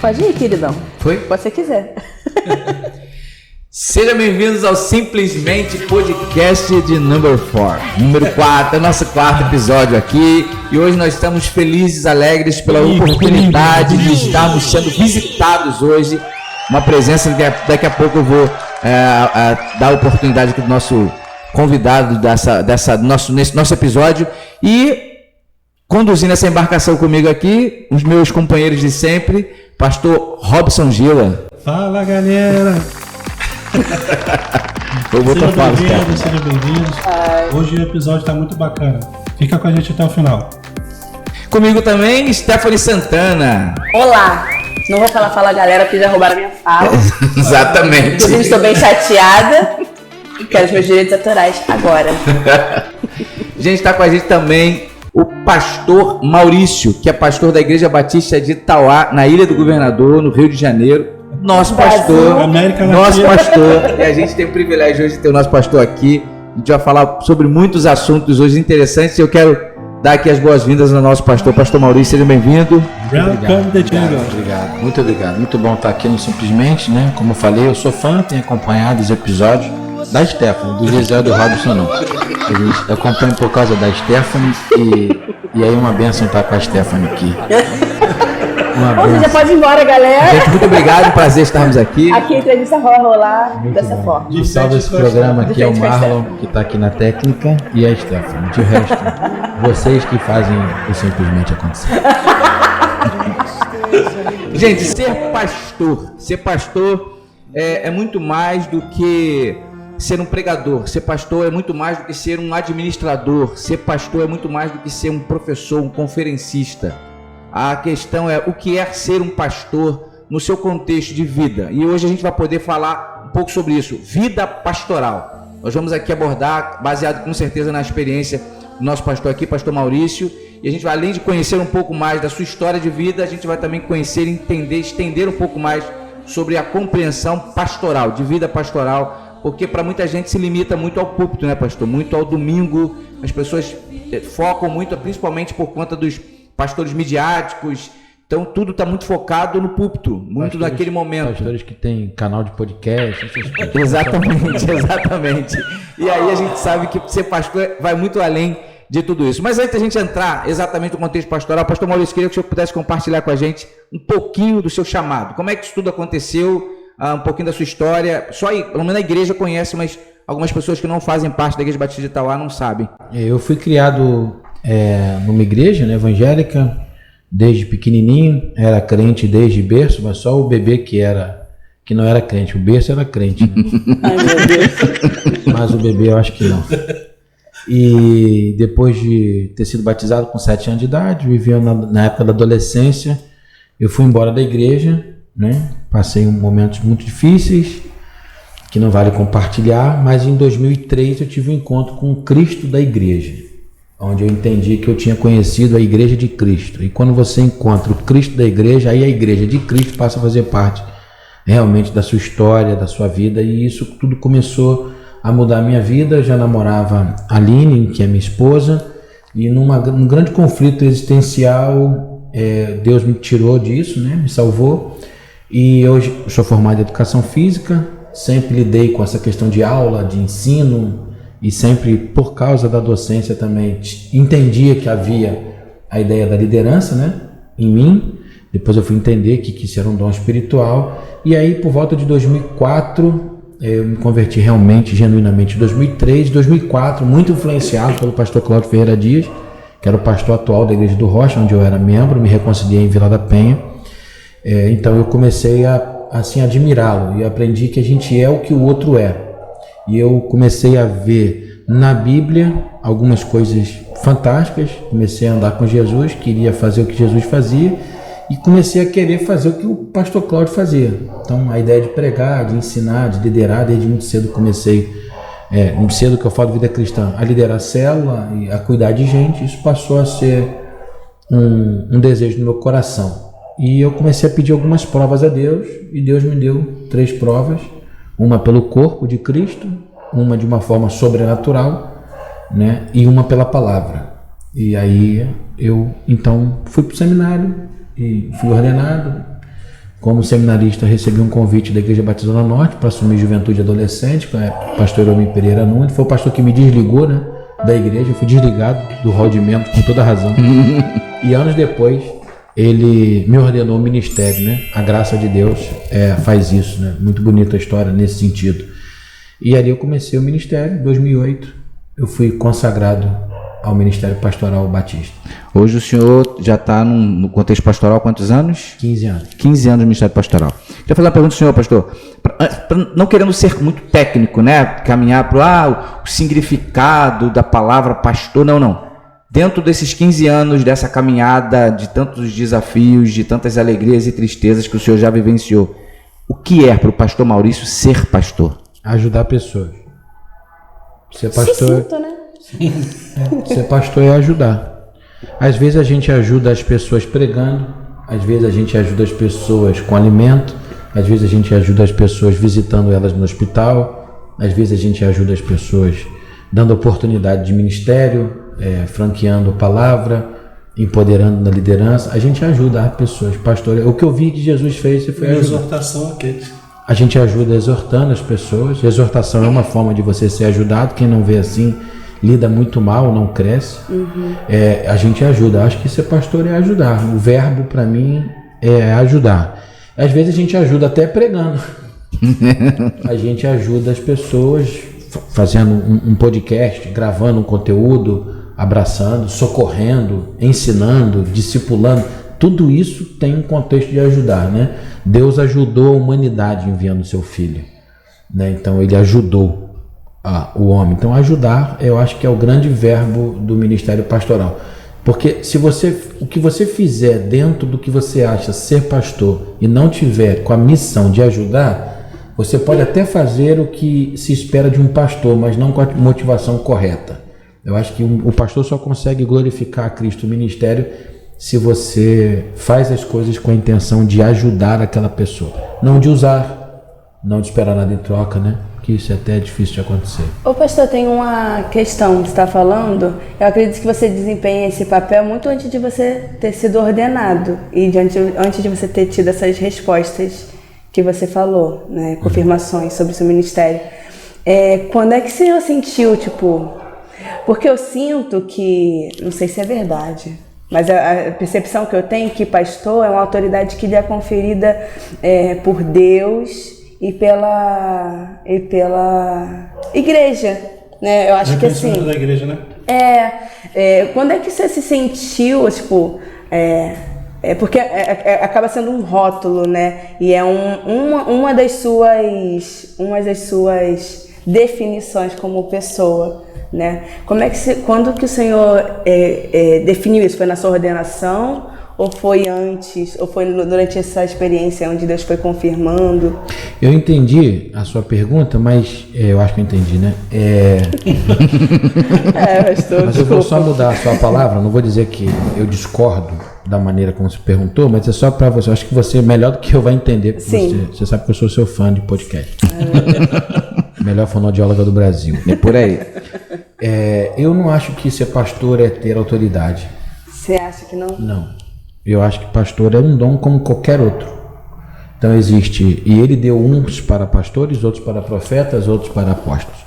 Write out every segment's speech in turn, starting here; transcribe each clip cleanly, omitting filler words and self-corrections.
Pode ir, queridão. Foi? Pode ser quiser. Sejam bem-vindos ao Simplesmente Podcast de número 4, é o nosso quarto episódio aqui. E hoje nós estamos felizes, alegres pela oportunidade de estarmos sendo visitados hoje. Uma presença que daqui a pouco eu vou dar a oportunidade aqui do nosso convidado nesse nosso episódio. E conduzindo essa embarcação comigo aqui, os meus companheiros de sempre, pastor Robson Gila. Fala, galera! Sejam bem-vindos. Hoje o episódio está muito bacana. Fica com a gente até o final. Comigo também, Stephanie Santana. Olá! Não vou falar fala galera, porque já roubaram minha fala. Exatamente. Inclusive estou bem chateada. Quero os meus direitos autorais agora. Gente, está com a gente também o pastor Maurício, que é pastor da Igreja Batista de Itauá, na Ilha do Governador, no Rio de Janeiro. Nosso pastor, nosso pastor, e a gente tem o privilégio hoje de ter o nosso pastor aqui. A gente vai falar sobre muitos assuntos hoje interessantes e eu quero dar aqui as boas-vindas ao nosso pastor, pastor Maurício, seja bem-vindo. Obrigado, muito obrigado. Muito bom estar aqui no Simplesmente, né? Como eu falei, eu sou fã, tenho acompanhado os episódios da Stephanie, do Gisele e do Robson não. Eu acompanho por causa da Stephanie e aí uma bênção estar com a Stephanie aqui. Você já pode ir embora, galera. Gente, muito obrigado, prazer estarmos aqui. Aqui a entrevista vai rolar muito dessa forma. O salve desse programa aqui é o Marlon, que está aqui na técnica, e a Stephanie. De resto, vocês que fazem o Simplesmente acontecer. Gente, ser pastor é muito mais do que ser um pregador. Ser pastor é muito mais do que ser um administrador. Ser pastor é muito mais do que ser um professor, um conferencista. A questão é o que é ser um pastor no seu contexto de vida. E hoje a gente vai poder falar um pouco sobre isso. Vida pastoral. Nós vamos aqui abordar, baseado com certeza na experiência do nosso pastor aqui, pastor Maurício. E a gente vai, além de conhecer um pouco mais da sua história de vida, a gente vai também conhecer, entender, estender um pouco mais sobre a compreensão pastoral, de vida pastoral. Porque para muita gente se limita muito ao púlpito, né, pastor? Muito ao domingo. As pessoas focam muito, principalmente por conta dos pastores midiáticos, então tudo está muito focado no púlpito, muito naquele momento. Pastores que tem canal de podcast, exatamente. E aí a gente sabe que ser pastor vai muito além de tudo isso. Mas antes da gente entrar exatamente no contexto pastoral, pastor Maurício, queria que o senhor pudesse compartilhar com a gente um pouquinho do seu chamado. Como é que isso tudo aconteceu, um pouquinho da sua história. Só aí, pelo menos a igreja conhece, mas algumas pessoas que não fazem parte da Igreja Batista de Itauá não sabem. Eu fui criado numa igreja, né, evangélica, desde pequenininho, era crente desde berço, mas só o bebê que não era crente, o berço era crente, né? Ai, meu Deus. Mas o bebê eu acho que não. E depois de ter sido batizado com 7 anos de idade, vivendo na época da adolescência, eu fui embora da igreja, né? Passei momentos muito difíceis, que não vale compartilhar, mas em 2003 eu tive um encontro com o Cristo da igreja, onde eu entendi que eu tinha conhecido a Igreja de Cristo. E quando você encontra o Cristo da igreja, aí a Igreja de Cristo passa a fazer parte realmente da sua história, da sua vida, e isso tudo começou a mudar a minha vida. Eu já namorava a Aline, que é minha esposa, e num grande conflito existencial, Deus me tirou disso, né? Me salvou, e hoje eu sou formado em Educação Física, sempre lidei com essa questão de aula, de ensino, e sempre, por causa da docência também, entendia que havia a ideia da liderança, né, em mim. Depois eu fui entender que isso era um dom espiritual. E aí, por volta de 2004, eu me converti realmente, genuinamente, em 2003, 2004, muito influenciado pelo pastor Cláudio Ferreira Dias, que era o pastor atual da Igreja do Rocha, onde eu era membro, me reconciliei em Vila da Penha. Então eu comecei a admirá-lo e aprendi que a gente é o que o outro é. E eu comecei a ver na Bíblia algumas coisas fantásticas, comecei a andar com Jesus, queria fazer o que Jesus fazia e comecei a querer fazer o que o pastor Cláudio fazia. Então a ideia de pregar, de ensinar, de liderar, desde muito cedo comecei, muito cedo que eu falo de vida cristã, a liderar a célula e a cuidar de gente. Isso passou a ser um desejo no meu coração. E eu comecei a pedir algumas provas a Deus e Deus me deu 3 provas. Uma pelo corpo de Cristo, uma de uma forma sobrenatural, né? E uma pela palavra. E aí eu então fui para o seminário e fui ordenado, Como seminarista, recebi um convite da Igreja Batista Zona Norte para assumir Juventude Adolescente, com o pastor Eromi Pereira Nunes. Foi o pastor que me desligou, né, da igreja. Eu fui desligado do hall de membros, com toda razão. E anos depois, ele me ordenou o ministério, né? A graça de Deus faz isso, né? Muito bonita a história nesse sentido. E ali eu comecei o ministério, em 2008. Eu fui consagrado ao Ministério Pastoral Batista. Hoje o senhor já está no contexto pastoral há quantos anos? 15 anos. 15 anos no Ministério Pastoral. Queria fazer uma pergunta ao senhor, pastor. Não querendo ser muito técnico, né? Caminhar para o significado da palavra pastor. Não. Dentro desses 15 anos, dessa caminhada, de tantos desafios, de tantas alegrias e tristezas que o senhor já vivenciou, o que é para o pastor Maurício ser pastor? Ajudar pessoas. Ser pastor... Sinto, né? Ser pastor é ajudar. Às vezes a gente ajuda as pessoas pregando, às vezes a gente ajuda as pessoas com alimento, às vezes a gente ajuda as pessoas visitando elas no hospital, às vezes a gente ajuda as pessoas dando oportunidade de ministério, franqueando palavra, empoderando na liderança. A gente ajuda as pessoas. Pastor, o que eu vi que Jesus fez foi ajudar. Exortação aqui. A gente ajuda exortando as pessoas. Exortação é uma forma de você ser ajudado. Quem não vê assim lida muito mal, não cresce. A gente ajuda. Acho que ser pastor é ajudar. O verbo para mim é ajudar. Às vezes a gente ajuda até pregando. A gente ajuda as pessoas fazendo um podcast, gravando um conteúdo, abraçando, socorrendo, ensinando, discipulando. Tudo isso tem um contexto de ajudar, né? Deus ajudou a humanidade enviando seu filho, né? Então ele ajudou o homem. Então ajudar, eu acho que é o grande verbo do ministério pastoral. Porque o que você fizer dentro do que você acha ser pastor e não tiver com a missão de ajudar, você pode até fazer o que se espera de um pastor, mas não com a motivação correta. Eu acho que o pastor só consegue glorificar a Cristo, o ministério, se você faz as coisas com a intenção de ajudar aquela pessoa. Não de usar, não de esperar nada em troca, né? Que isso é até difícil de acontecer. Ô pastor, tem uma questão que você está falando. Eu acredito que você desempenha esse papel muito antes de você ter sido ordenado e antes de você ter tido essas respostas que você falou, né? Confirmações sobre o seu ministério. Quando é que você sentiu, porque eu sinto que, não sei se é verdade, mas a percepção que eu tenho é que pastor é uma autoridade que lhe é conferida por Deus e pela igreja, né? Eu acho que assim... da igreja, né? Quando é que você se sentiu, porque acaba sendo um rótulo, né? E é uma das suas definições como pessoa, né? Quando que o Senhor definiu isso? Foi na sua ordenação? Ou foi antes? Ou foi durante essa experiência onde Deus foi confirmando? Eu entendi a sua pergunta, mas eu acho que eu entendi, né? Pastor, mas eu vou só mudar a sua palavra. Não vou dizer que eu discordo da maneira como você perguntou, mas é só para você. Eu acho que você, melhor do que eu, vai entender. Sim. Você sabe que eu sou seu fã de podcast. Melhor fonoaudióloga do Brasil. É por aí. Eu não acho que ser pastor é ter autoridade. Você acha que não? Não. Eu acho que pastor é um dom como qualquer outro. Então existe, e ele deu uns para pastores, outros para profetas, outros para apóstolos.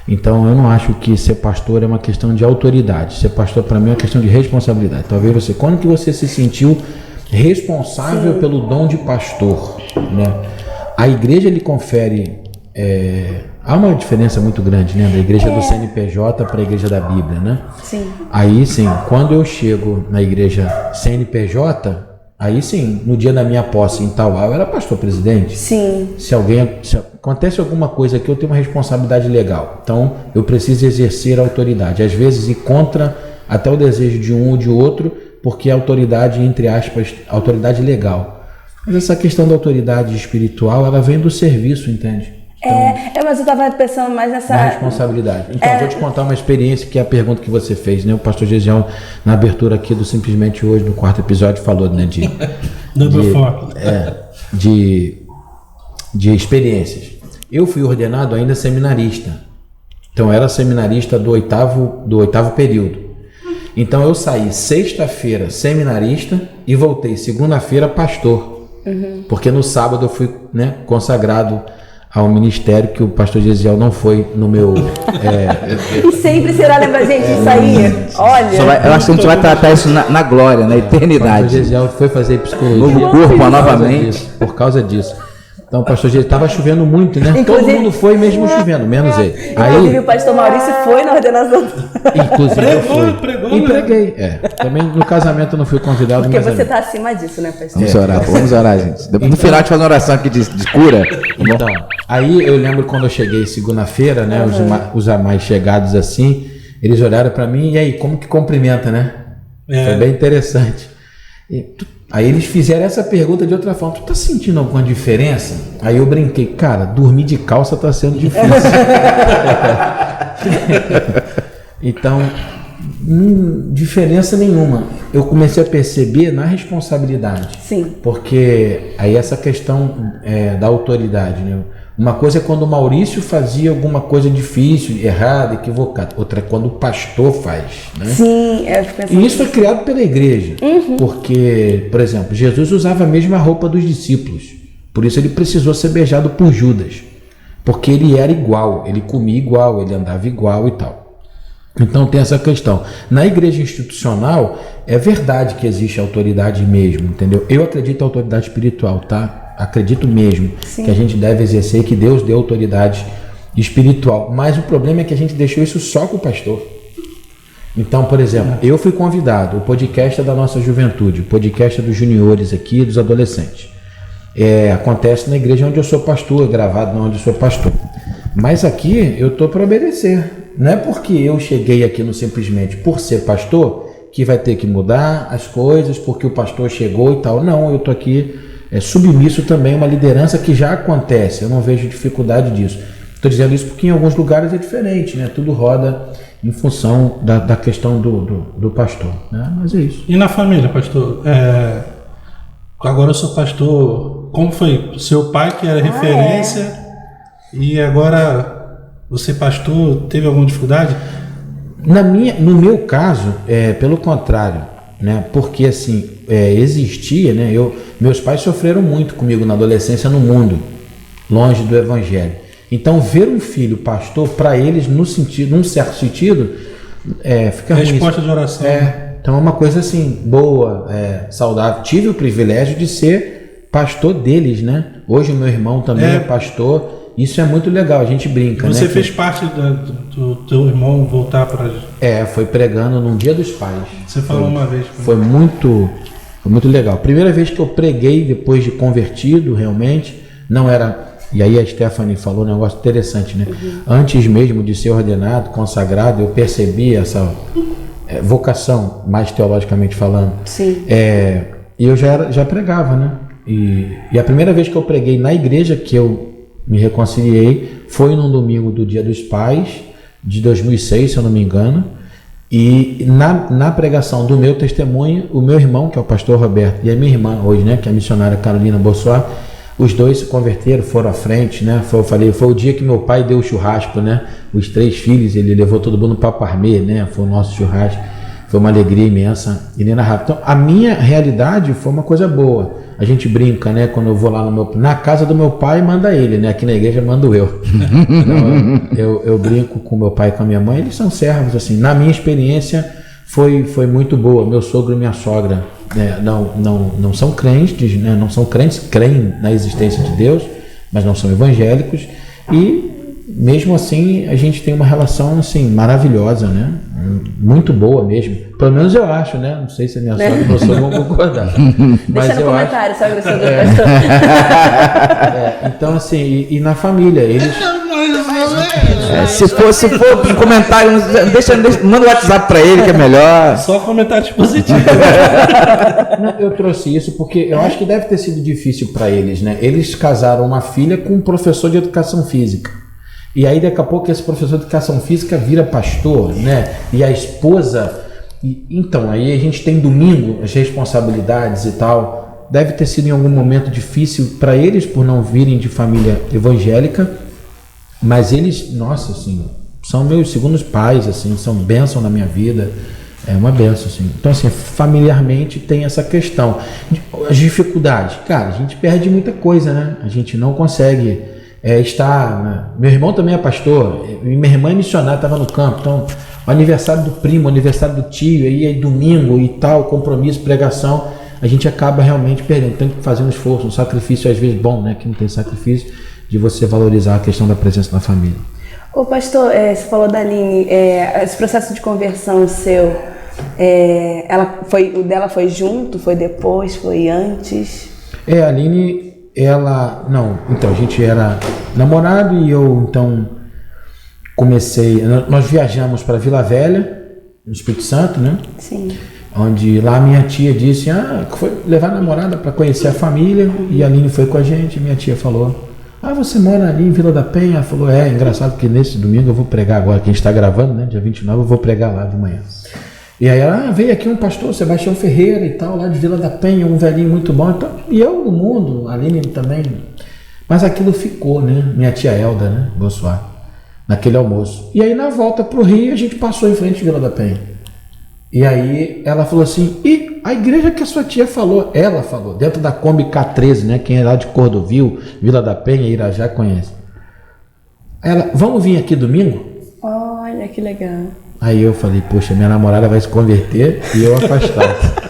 Então eu não acho que ser pastor é uma questão de autoridade. Ser pastor para mim é uma questão de responsabilidade. Talvez quando que você se sentiu responsável pelo dom de pastor, né? A igreja lhe confere... há uma diferença muito grande, né, da igreja do CNPJ para a igreja da Bíblia, né? Sim. Aí sim, quando eu chego na igreja CNPJ, aí sim, no dia da minha posse em Tauá, eu era pastor presidente. Sim. Se acontece alguma coisa aqui, eu tenho uma responsabilidade legal. Então, eu preciso exercer a autoridade. Às vezes, ir contra até o desejo de um ou de outro, porque a autoridade, entre aspas, autoridade legal. Mas essa questão da autoridade espiritual, ela vem do serviço, entende? Então, mas eu estava pensando mais nessa... Na responsabilidade. Então, eu vou te contar uma experiência que é a pergunta que você fez, né? O pastor Gesiel, na abertura aqui do Simplesmente Hoje, no 4º episódio, falou, né? De experiências. Eu fui ordenado ainda seminarista. Então, eu era seminarista do oitavo período. Então, eu saí sexta-feira seminarista e voltei segunda-feira pastor. Porque no sábado eu fui, né, consagrado ao ministério, que o pastor Gesiel não foi no meu... E sempre será, lembra, gente, isso aí? Olha... Eu acho que a gente vai tratar isso na glória, na O eternidade. pastor Gesiel foi fazer psicologia Novo corpo, novamente. por causa disso. Então, o pastor Gesiel, estava chovendo muito, né? Inclusive- Todo mundo foi mesmo chovendo, menos ele. Inclusive, o pastor Maurício foi na ordenação. Inclusive eu fui. Pregou, E né? preguei. Também no casamento eu não fui convidado, Porque mas... você está acima disso, né, pastor? Vamos orar, gente. No final a gente faz uma oração aqui de cura. Então, aí eu lembro quando eu cheguei segunda-feira, né? Os mais chegados assim, eles olharam para mim, e aí, como que cumprimenta, né? Foi bem interessante. Aí eles fizeram essa pergunta de outra forma: tu tá sentindo alguma diferença? Aí eu brinquei, cara, dormir de calça tá sendo difícil. Então, diferença nenhuma. Eu comecei a perceber na responsabilidade. Sim. Porque aí essa questão da autoridade, né? Uma coisa é quando o Maurício fazia alguma coisa difícil, errada, equivocada. Outra é quando o pastor faz, né? Sim, eu fico pensando. E isso foi criado pela igreja. Porque, por exemplo, Jesus usava a mesma roupa dos discípulos. Por isso ele precisou ser beijado por Judas. Porque ele era igual, ele comia igual, ele andava igual e tal. Então tem essa questão. Na igreja institucional, é verdade que existe autoridade mesmo, entendeu? Eu acredito em autoridade espiritual, tá? Acredito mesmo que a gente deve exercer, que Deus deu autoridade espiritual. Mas o problema é que a gente deixou isso só com o pastor. Então, por exemplo, eu fui convidado, o podcast é da nossa juventude, o podcast é dos juniores aqui, dos adolescentes. Acontece na igreja onde eu sou pastor, gravado onde eu sou pastor. Mas aqui eu estou para obedecer. Não é porque eu cheguei aqui no simplesmente por ser pastor que vai ter que mudar as coisas, porque o pastor chegou e tal. Não, eu estou aqui submisso também a uma liderança que já acontece. Eu não vejo dificuldade disso. Estou dizendo isso porque em alguns lugares é diferente, né? Tudo roda em função da questão do pastor, né? Mas é isso. E na família, pastor? Agora eu sou pastor. Como foi? Seu pai que era referência e agora você pastor, teve alguma dificuldade? No meu caso, pelo contrário, né? Porque assim, existia, né? Meus pais sofreram muito comigo na adolescência no mundo, longe do evangelho. Então, ver um filho pastor, para eles, num certo sentido, fica ruim. Resposta de oração. Então é uma coisa assim, boa, saudável. Tive o privilégio de ser pastor deles, né? Hoje o meu irmão também é pastor. Isso é muito legal, a gente brinca. Você né? fez parte do teu irmão voltar para... Foi pregando num Dia dos Pais. Você falou uma vez. Foi muito legal. Primeira vez que eu preguei depois de convertido, realmente, não era... E aí a Stephanie falou um negócio interessante, né? Antes mesmo de ser ordenado, consagrado, eu percebi essa vocação, mais teologicamente falando. Sim. E eu já pregava, né? E a primeira vez que eu preguei na igreja que eu me reconciliei foi num domingo do Dia dos Pais, de 2006, se eu não me engano. E na pregação do meu testemunho, o meu irmão, que é o pastor Roberto, e a minha irmã hoje, né, que é a missionária Carolina Bossoá, os dois se converteram, foram à frente, né? Foi o dia que meu pai deu o churrasco, né? Os 3 filhos, ele levou todo mundo para Parmê, né? Foi o nosso churrasco. Foi uma alegria imensa, inenarrável. Então, a minha realidade foi uma coisa boa. A gente brinca, né? Quando eu vou lá na casa do meu pai, manda ele, né? Aqui na igreja mando eu. Então, eu brinco com meu pai e com a minha mãe, eles são servos, assim. Na minha experiência, foi muito boa. Meu sogro e minha sogra não são crentes, né? Não são crentes, creem na existência de Deus, mas não são evangélicos. E mesmo assim, a gente tem uma relação assim maravilhosa, né? Muito boa mesmo. Pelo menos eu acho, né? Não sei se a minha sogra e meu sogro vão concordar. Mas Deixa no eu comentário, sogra, acho. sogra, pastor. Então assim, e na família, eles. Se for um comentário, manda o WhatsApp pra ele que é melhor. Só comentários positivos. Eu trouxe isso porque eu acho que deve ter sido difícil para eles, né? Eles casaram uma filha com um professor de educação física. E aí daqui a pouco esse professor de educação física vira pastor, né? E a esposa... Então, aí a gente tem domingo, as responsabilidades e tal. Deve ter sido em algum momento difícil para eles por não virem de família evangélica. Mas eles, nossa, assim, são meus segundos pais, assim, são bênção na minha vida. É uma benção, sim. Então, assim, familiarmente tem essa questão. As dificuldades. Cara, a gente perde muita coisa, né? A gente não consegue estar... Né? Meu irmão também é pastor, minha irmã é missionária, estava no campo. Então, o aniversário do primo, o aniversário do tio, aí domingo e tal, compromisso, pregação, a gente acaba realmente perdendo. Tem que fazer um esforço, um sacrifício, às vezes bom, né? Que não tem sacrifício, de você valorizar a questão da presença da família. Ô pastor, você falou da Aline, esse processo de conversão seu, o dela foi junto, foi depois, foi antes? A Aline, então, a gente era namorado e eu, então, nós viajamos para Vila Velha, no Espírito Santo, né? Sim. Onde lá minha tia disse, foi levar a namorada para conhecer a família, e a Aline foi com a gente, e minha tia falou, você mora ali em Vila da Penha? Ela falou, engraçado que nesse domingo eu vou pregar agora, que a gente está gravando, né? Dia 29, eu vou pregar lá de manhã. E aí ela, veio aqui um pastor, Sebastião Ferreira e tal, lá de Vila da Penha, um velhinho muito bom. Então, e eu no mundo, a Aline também. Mas aquilo ficou, né? Minha tia Elda, né? Bonsoir, naquele almoço. E aí na volta pro Rio, a gente passou em frente de Vila da Penha. E aí ela falou assim, e a igreja que a sua tia falou, ela falou, dentro da Kombi K13, né? Quem é lá de Cordovil, Vila da Penha, Irajá conhece. Ela, vamos vir aqui domingo? Olha, que legal. Aí eu falei, poxa, minha namorada vai se converter e eu afastado.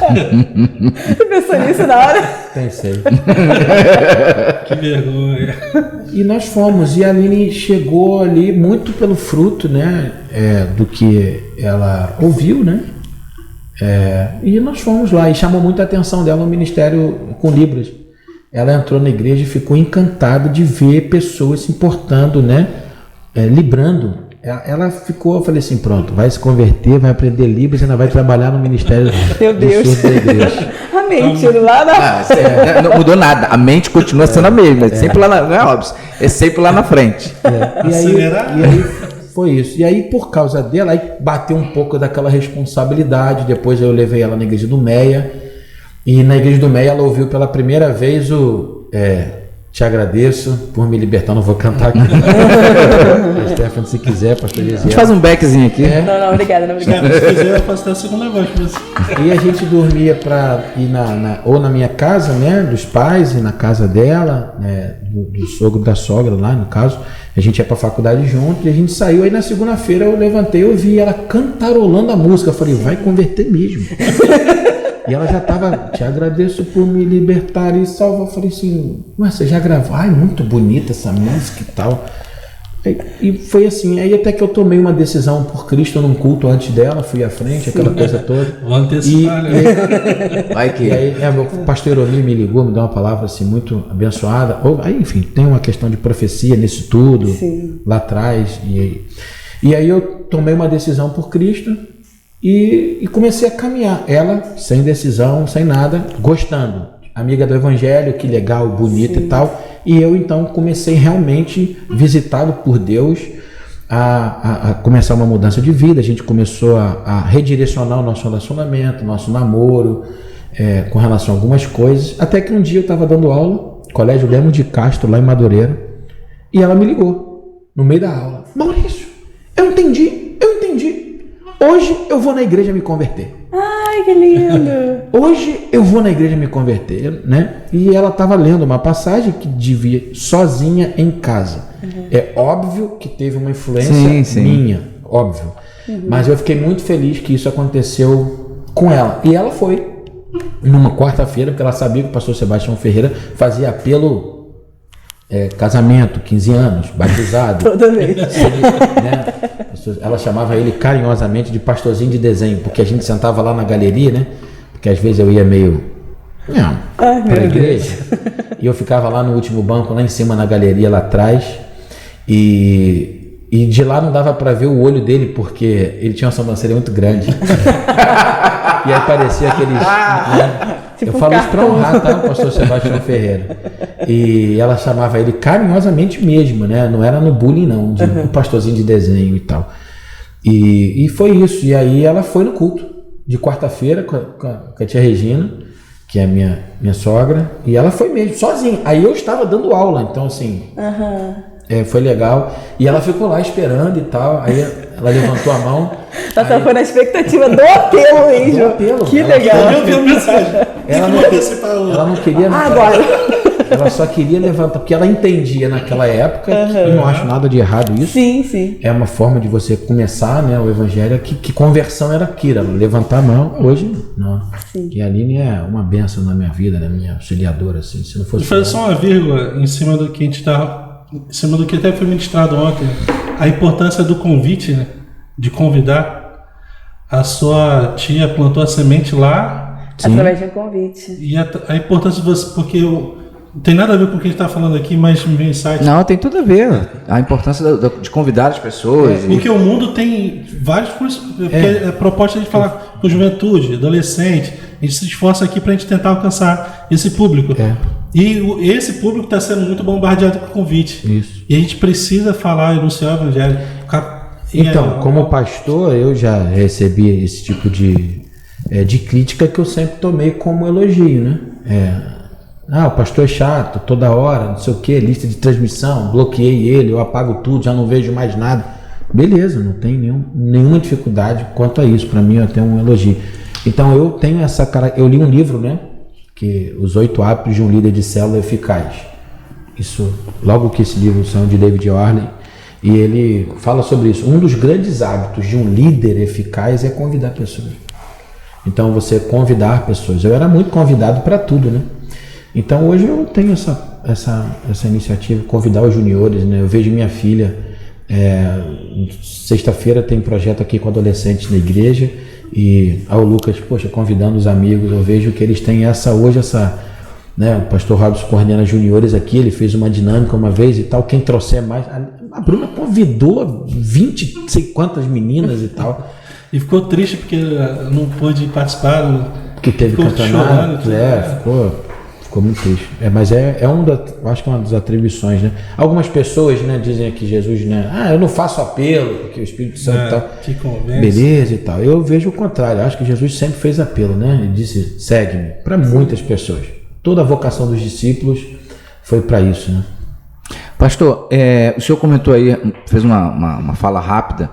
Você pensou nisso na hora? Pensei. Que vergonha. E nós fomos, e a Aline chegou ali muito pelo fruto, né, do que ela ouviu, né, e nós fomos lá, e chamou muita atenção dela o ministério com Libras. Ela entrou na igreja e ficou encantada de ver pessoas se importando, né, librando. Ela ficou, eu falei assim, pronto, vai se converter, vai aprender Libras e ainda vai trabalhar no ministério Meu Deus. da igreja. A mente lá na... Não mudou nada, a mente continua sendo a mesma, é sempre lá não é óbvio, é sempre lá na frente. E aí foi isso. E aí, por causa dela, aí bateu um pouco daquela responsabilidade. Depois eu levei ela na igreja do Meia, e na igreja do Meia ela ouviu pela primeira vez te agradeço por me libertar, não vou cantar aqui. Stefano, se quiser, pastor Gesiel. A gente faz um backzinho aqui. Não, obrigada, não, obrigada. Se quiser, eu posso dar a segunda voz pra você. E a gente dormia para ir ou na minha casa, né, dos pais, e na casa dela, né, do sogro da sogra lá, no caso. A gente ia para a faculdade junto e a gente saiu. Aí na segunda-feira eu levantei, eu vi ela cantarolando a música. Eu falei, vai converter mesmo. E ela já estava, te agradeço por me libertar e salvar. Eu falei assim, mas você já gravou? Ai, muito bonita essa música e tal. E foi assim, aí até que eu tomei uma decisão por Cristo num culto antes dela, fui à frente, aquela coisa toda. Vou antecipar, né? E aí meu pastor Oni me ligou, me deu uma palavra assim muito abençoada. Aí, enfim, tem uma questão de profecia nisso tudo. Sim. Lá atrás. E aí eu tomei uma decisão por Cristo e comecei a caminhar. Ela, sem decisão, sem nada, gostando. Amiga do Evangelho, que legal, bonita. Sim. E tal. E eu então comecei realmente, visitado por Deus, a começar uma mudança de vida. A gente começou a redirecionar o nosso relacionamento, nosso namoro, com relação a algumas coisas. Até que um dia eu estava dando aula, Colégio Lemos de Castro, lá em Madureira, e ela me ligou, no meio da aula. Maurício, eu entendi. Hoje eu vou na igreja me converter. Ai, que lindo! Hoje eu vou na igreja me converter, né? E ela estava lendo uma passagem que devia sozinha em casa. Uhum. É óbvio que teve uma influência minha, óbvio. Uhum. Mas eu fiquei muito feliz que isso aconteceu com ela. E ela foi numa quarta-feira, porque ela sabia que o pastor Sebastião Ferreira fazia apelo casamento, 15 anos, batizado. Toda vez. Né? Ela chamava ele carinhosamente de pastorzinho de desenho, porque a gente sentava lá na galeria, né? Porque às vezes eu ia meio para a igreja. E eu ficava lá no último banco, lá em cima na galeria, lá atrás. E de lá não dava para ver o olho dele, porque ele tinha uma sobrancelha muito grande. E aí parecia aqueles... Né? Tipo eu falo isso para honrar, tá? O pastor Sebastião Ferreira. E ela chamava ele carinhosamente mesmo, né? Não era no bullying, não, de um pastorzinho de desenho e tal. E foi isso. E aí ela foi no culto de quarta-feira com a tia Regina, que é minha sogra, e ela foi mesmo, sozinha. Aí eu estava dando aula, então assim... Foi legal. E ela ficou lá esperando e tal. Aí ela levantou a mão. Ela só foi na expectativa do apelo mesmo. Do apelo. Que Ela legal. Eu vi a mensagem. Ela não queria. Agora. Ela só queria levantar, porque ela entendia naquela época, e não acho nada de errado isso. Sim, sim. É uma forma de você começar, né, o evangelho, que conversão era aquilo, levantar a mão. Hoje, não. Sim. E a Aline é uma bênção na minha vida, né, minha auxiliadora, assim, se não fosse... Vou fazer só uma vírgula em cima do que a gente está, em cima do que até foi ministrado ontem, a importância do convite, né, de convidar. A sua tia plantou a semente lá. Sim. Através de um convite. E a importância de você, porque não tem nada a ver com o que a gente está falando aqui, mas me veio insight. Não, tem tudo a ver. A importância de convidar as pessoas. Porque o mundo tem vários cursos, porque a proposta é de falar com juventude, adolescente, a gente se esforça aqui para a gente tentar alcançar esse público. E esse público está sendo muito bombardeado com convite. Isso. E a gente precisa falar e anunciar o evangelho. Então, como pastor, eu já recebi esse tipo de crítica que eu sempre tomei como elogio, né? O pastor é chato, toda hora, não sei o que, lista de transmissão, bloqueei ele, eu apago tudo, já não vejo mais nada. Beleza, não tem nenhuma dificuldade quanto a isso, para mim é até um elogio. Então eu tenho eu li um livro, né, que Os 8 Hábitos de um Líder de Célula Eficaz. Isso, logo que esse livro saiu de David Warley, e ele fala sobre isso. Um dos grandes hábitos de um líder eficaz é convidar pessoas. Então você convidar pessoas. Eu era muito convidado para tudo, né? Então hoje eu tenho essa iniciativa, convidar os juniores, né? Eu vejo minha filha, sexta-feira tem projeto aqui com adolescentes na igreja, e o Lucas, convidando os amigos, eu vejo que eles têm né? O pastor Robson coordena juniores aqui, ele fez uma dinâmica uma vez e tal, quem trouxer mais, a Bruna convidou 20, não sei quantas meninas e tal. E ficou triste porque não pôde participar. Porque teve campeonato, ficou muito triste. Mas acho que é uma das atribuições, né? Algumas pessoas, né, dizem que Jesus, né, eu não faço apelo, porque o Espírito Santo e tal. Que convence. Beleza e tal. Eu vejo o contrário, acho que Jesus sempre fez apelo, né? Ele disse, segue-me, para muitas pessoas. Toda a vocação dos discípulos foi para isso, né? Pastor, o senhor comentou aí, fez uma fala rápida.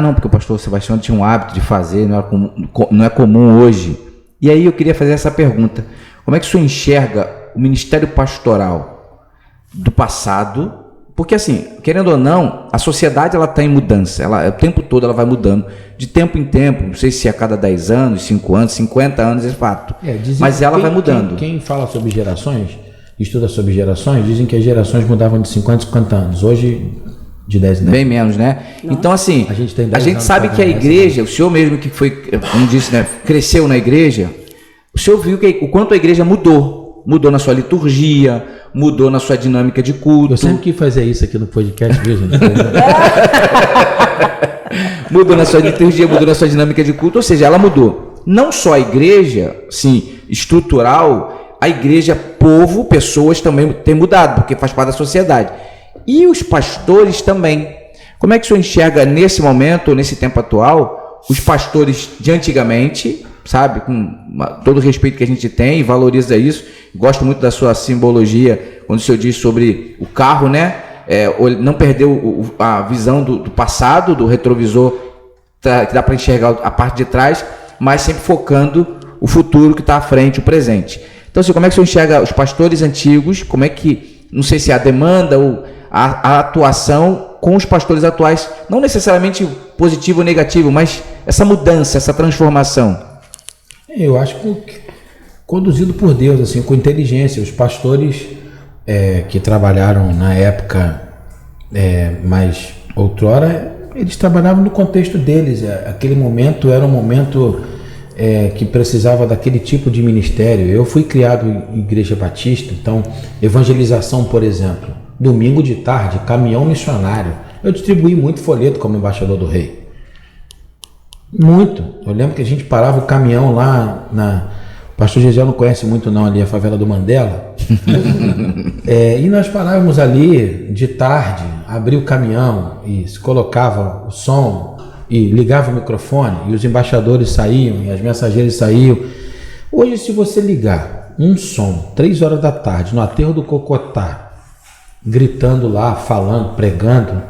Não, porque o pastor Sebastião tinha um hábito de fazer, não é comum hoje. E aí eu queria fazer essa pergunta. Como é que o senhor enxerga o ministério pastoral do passado? Porque assim, querendo ou não, a sociedade ela está em mudança. O tempo todo ela vai mudando. De tempo em tempo, não sei se a cada 10 anos, 5 anos, 50 anos é fato. Mas ela vai mudando. Quem fala sobre gerações, estuda sobre gerações, dizem que as gerações mudavam de 50 a 50 anos. Hoje, de 10 em 10. Bem menos, né? Não. Então assim, a gente sabe que a igreja, o senhor mesmo que foi, como disse, né, cresceu na igreja, o senhor viu o quanto a igreja mudou na sua liturgia, mudou na sua dinâmica de culto. Eu sempre quis fazer isso aqui no podcast, viu, gente? Mudou na sua liturgia, mudou na sua dinâmica de culto, ou seja, ela mudou. Não só a igreja, sim, estrutural, a igreja, povo, pessoas também tem mudado, porque faz parte da sociedade. E os pastores também. Como é que o senhor enxerga nesse momento, nesse tempo atual, os pastores de antigamente, sabe, com todo o respeito que a gente tem e valoriza isso. Gosto muito da sua simbologia, quando o senhor diz sobre o carro, né? Não perder a visão do passado, do retrovisor, que dá para enxergar a parte de trás, mas sempre focando o futuro que está à frente, o presente. Então, assim, como é que o senhor enxerga os pastores antigos? Como é que, não sei se a demanda ou a atuação com os pastores atuais, não necessariamente positivo ou negativo, mas essa mudança, essa transformação? Eu acho que conduzido por Deus, assim, com inteligência. Os pastores que trabalharam na época mais outrora, eles trabalhavam no contexto deles. Aquele momento era um momento que precisava daquele tipo de ministério. Eu fui criado em igreja batista, então evangelização, por exemplo, domingo de tarde, caminhão missionário. Eu distribuí muito folheto como embaixador do rei. Muito. Eu lembro que a gente parava o caminhão lá o pastor Gisel não conhece muito não ali a favela do Mandela. E nós parávamos ali de tarde, abria o caminhão e se colocava o som e ligava o microfone e os embaixadores saíam e as mensageiras saíam. Hoje, se você ligar um som 3 horas da tarde no aterro do Cocotá, gritando lá, falando, pregando.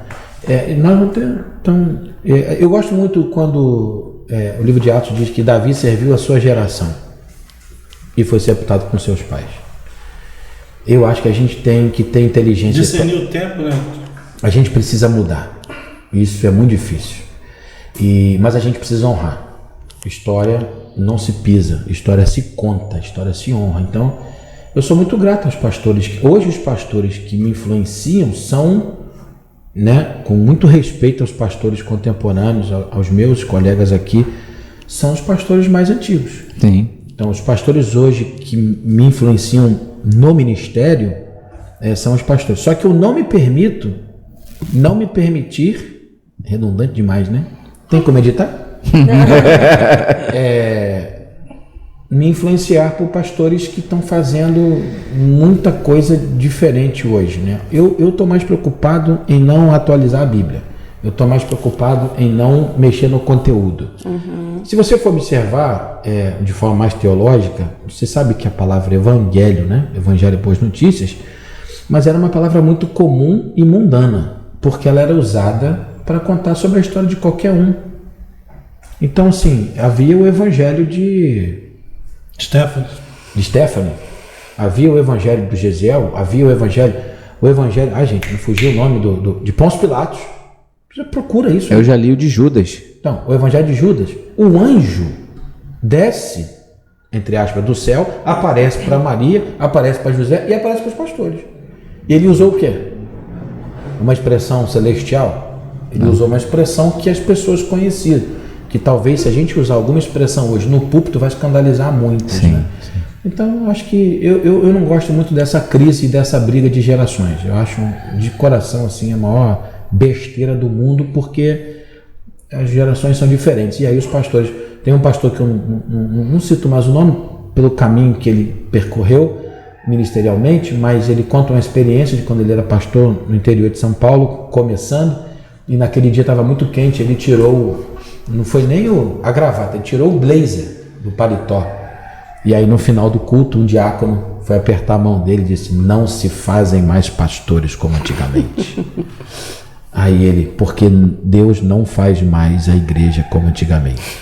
Nós não temos. Então, eu gosto muito quando o livro de Atos diz que Davi serviu a sua geração e foi sepultado com seus pais. Eu acho que a gente tem que ter inteligência. Discernir o tempo, né? A gente precisa mudar. Isso é muito difícil. Mas a gente precisa honrar. História não se pisa, história se conta, história se honra. Então, eu sou muito grato aos pastores. Hoje, os pastores que me influenciam são, né, com muito respeito aos pastores contemporâneos, aos meus colegas aqui, são os pastores mais antigos. Sim. Então, os pastores hoje que me influenciam no ministério são os pastores. Só que eu não me permitir, redundante demais, né? Tem como editar? Me influenciar por pastores que estão fazendo muita coisa diferente hoje, né? Eu estou mais preocupado em não atualizar a Bíblia. Eu estou mais preocupado em não mexer no conteúdo. Se você for observar de forma mais teológica, você sabe que a palavra evangelho, né? Evangelho boas notícias, mas era uma palavra muito comum e mundana, porque ela era usada para contar sobre a história de qualquer um. Então, assim, havia o evangelho de Stephanie, havia o evangelho do Gesiel, havia o evangelho, gente, me fugiu o nome de Pôncio Pilatos. Você procura isso. Eu já li o de Judas. Então, o evangelho de Judas, o anjo desce, entre aspas, do céu, aparece para Maria, aparece para José e aparece para os pastores. E ele usou o quê? Uma expressão celestial? Ele usou uma expressão que as pessoas conheciam, que talvez se a gente usar alguma expressão hoje no púlpito vai escandalizar muitos, sim, né? Sim. Então eu acho que eu não gosto muito dessa crise e dessa briga de gerações. Eu acho de coração assim a maior besteira do mundo, porque as gerações são diferentes. E aí os pastores, tem um pastor que eu não cito mais o nome pelo caminho que ele percorreu ministerialmente, mas ele conta uma experiência de quando ele era pastor no interior de São Paulo, começando, e naquele dia estava muito quente, ele tirou, não foi nem a gravata, ele tirou o blazer do paletó. E aí no final do culto, um diácono foi apertar a mão dele e disse: não se fazem mais pastores como antigamente. Aí ele: porque Deus não faz mais a igreja como antigamente.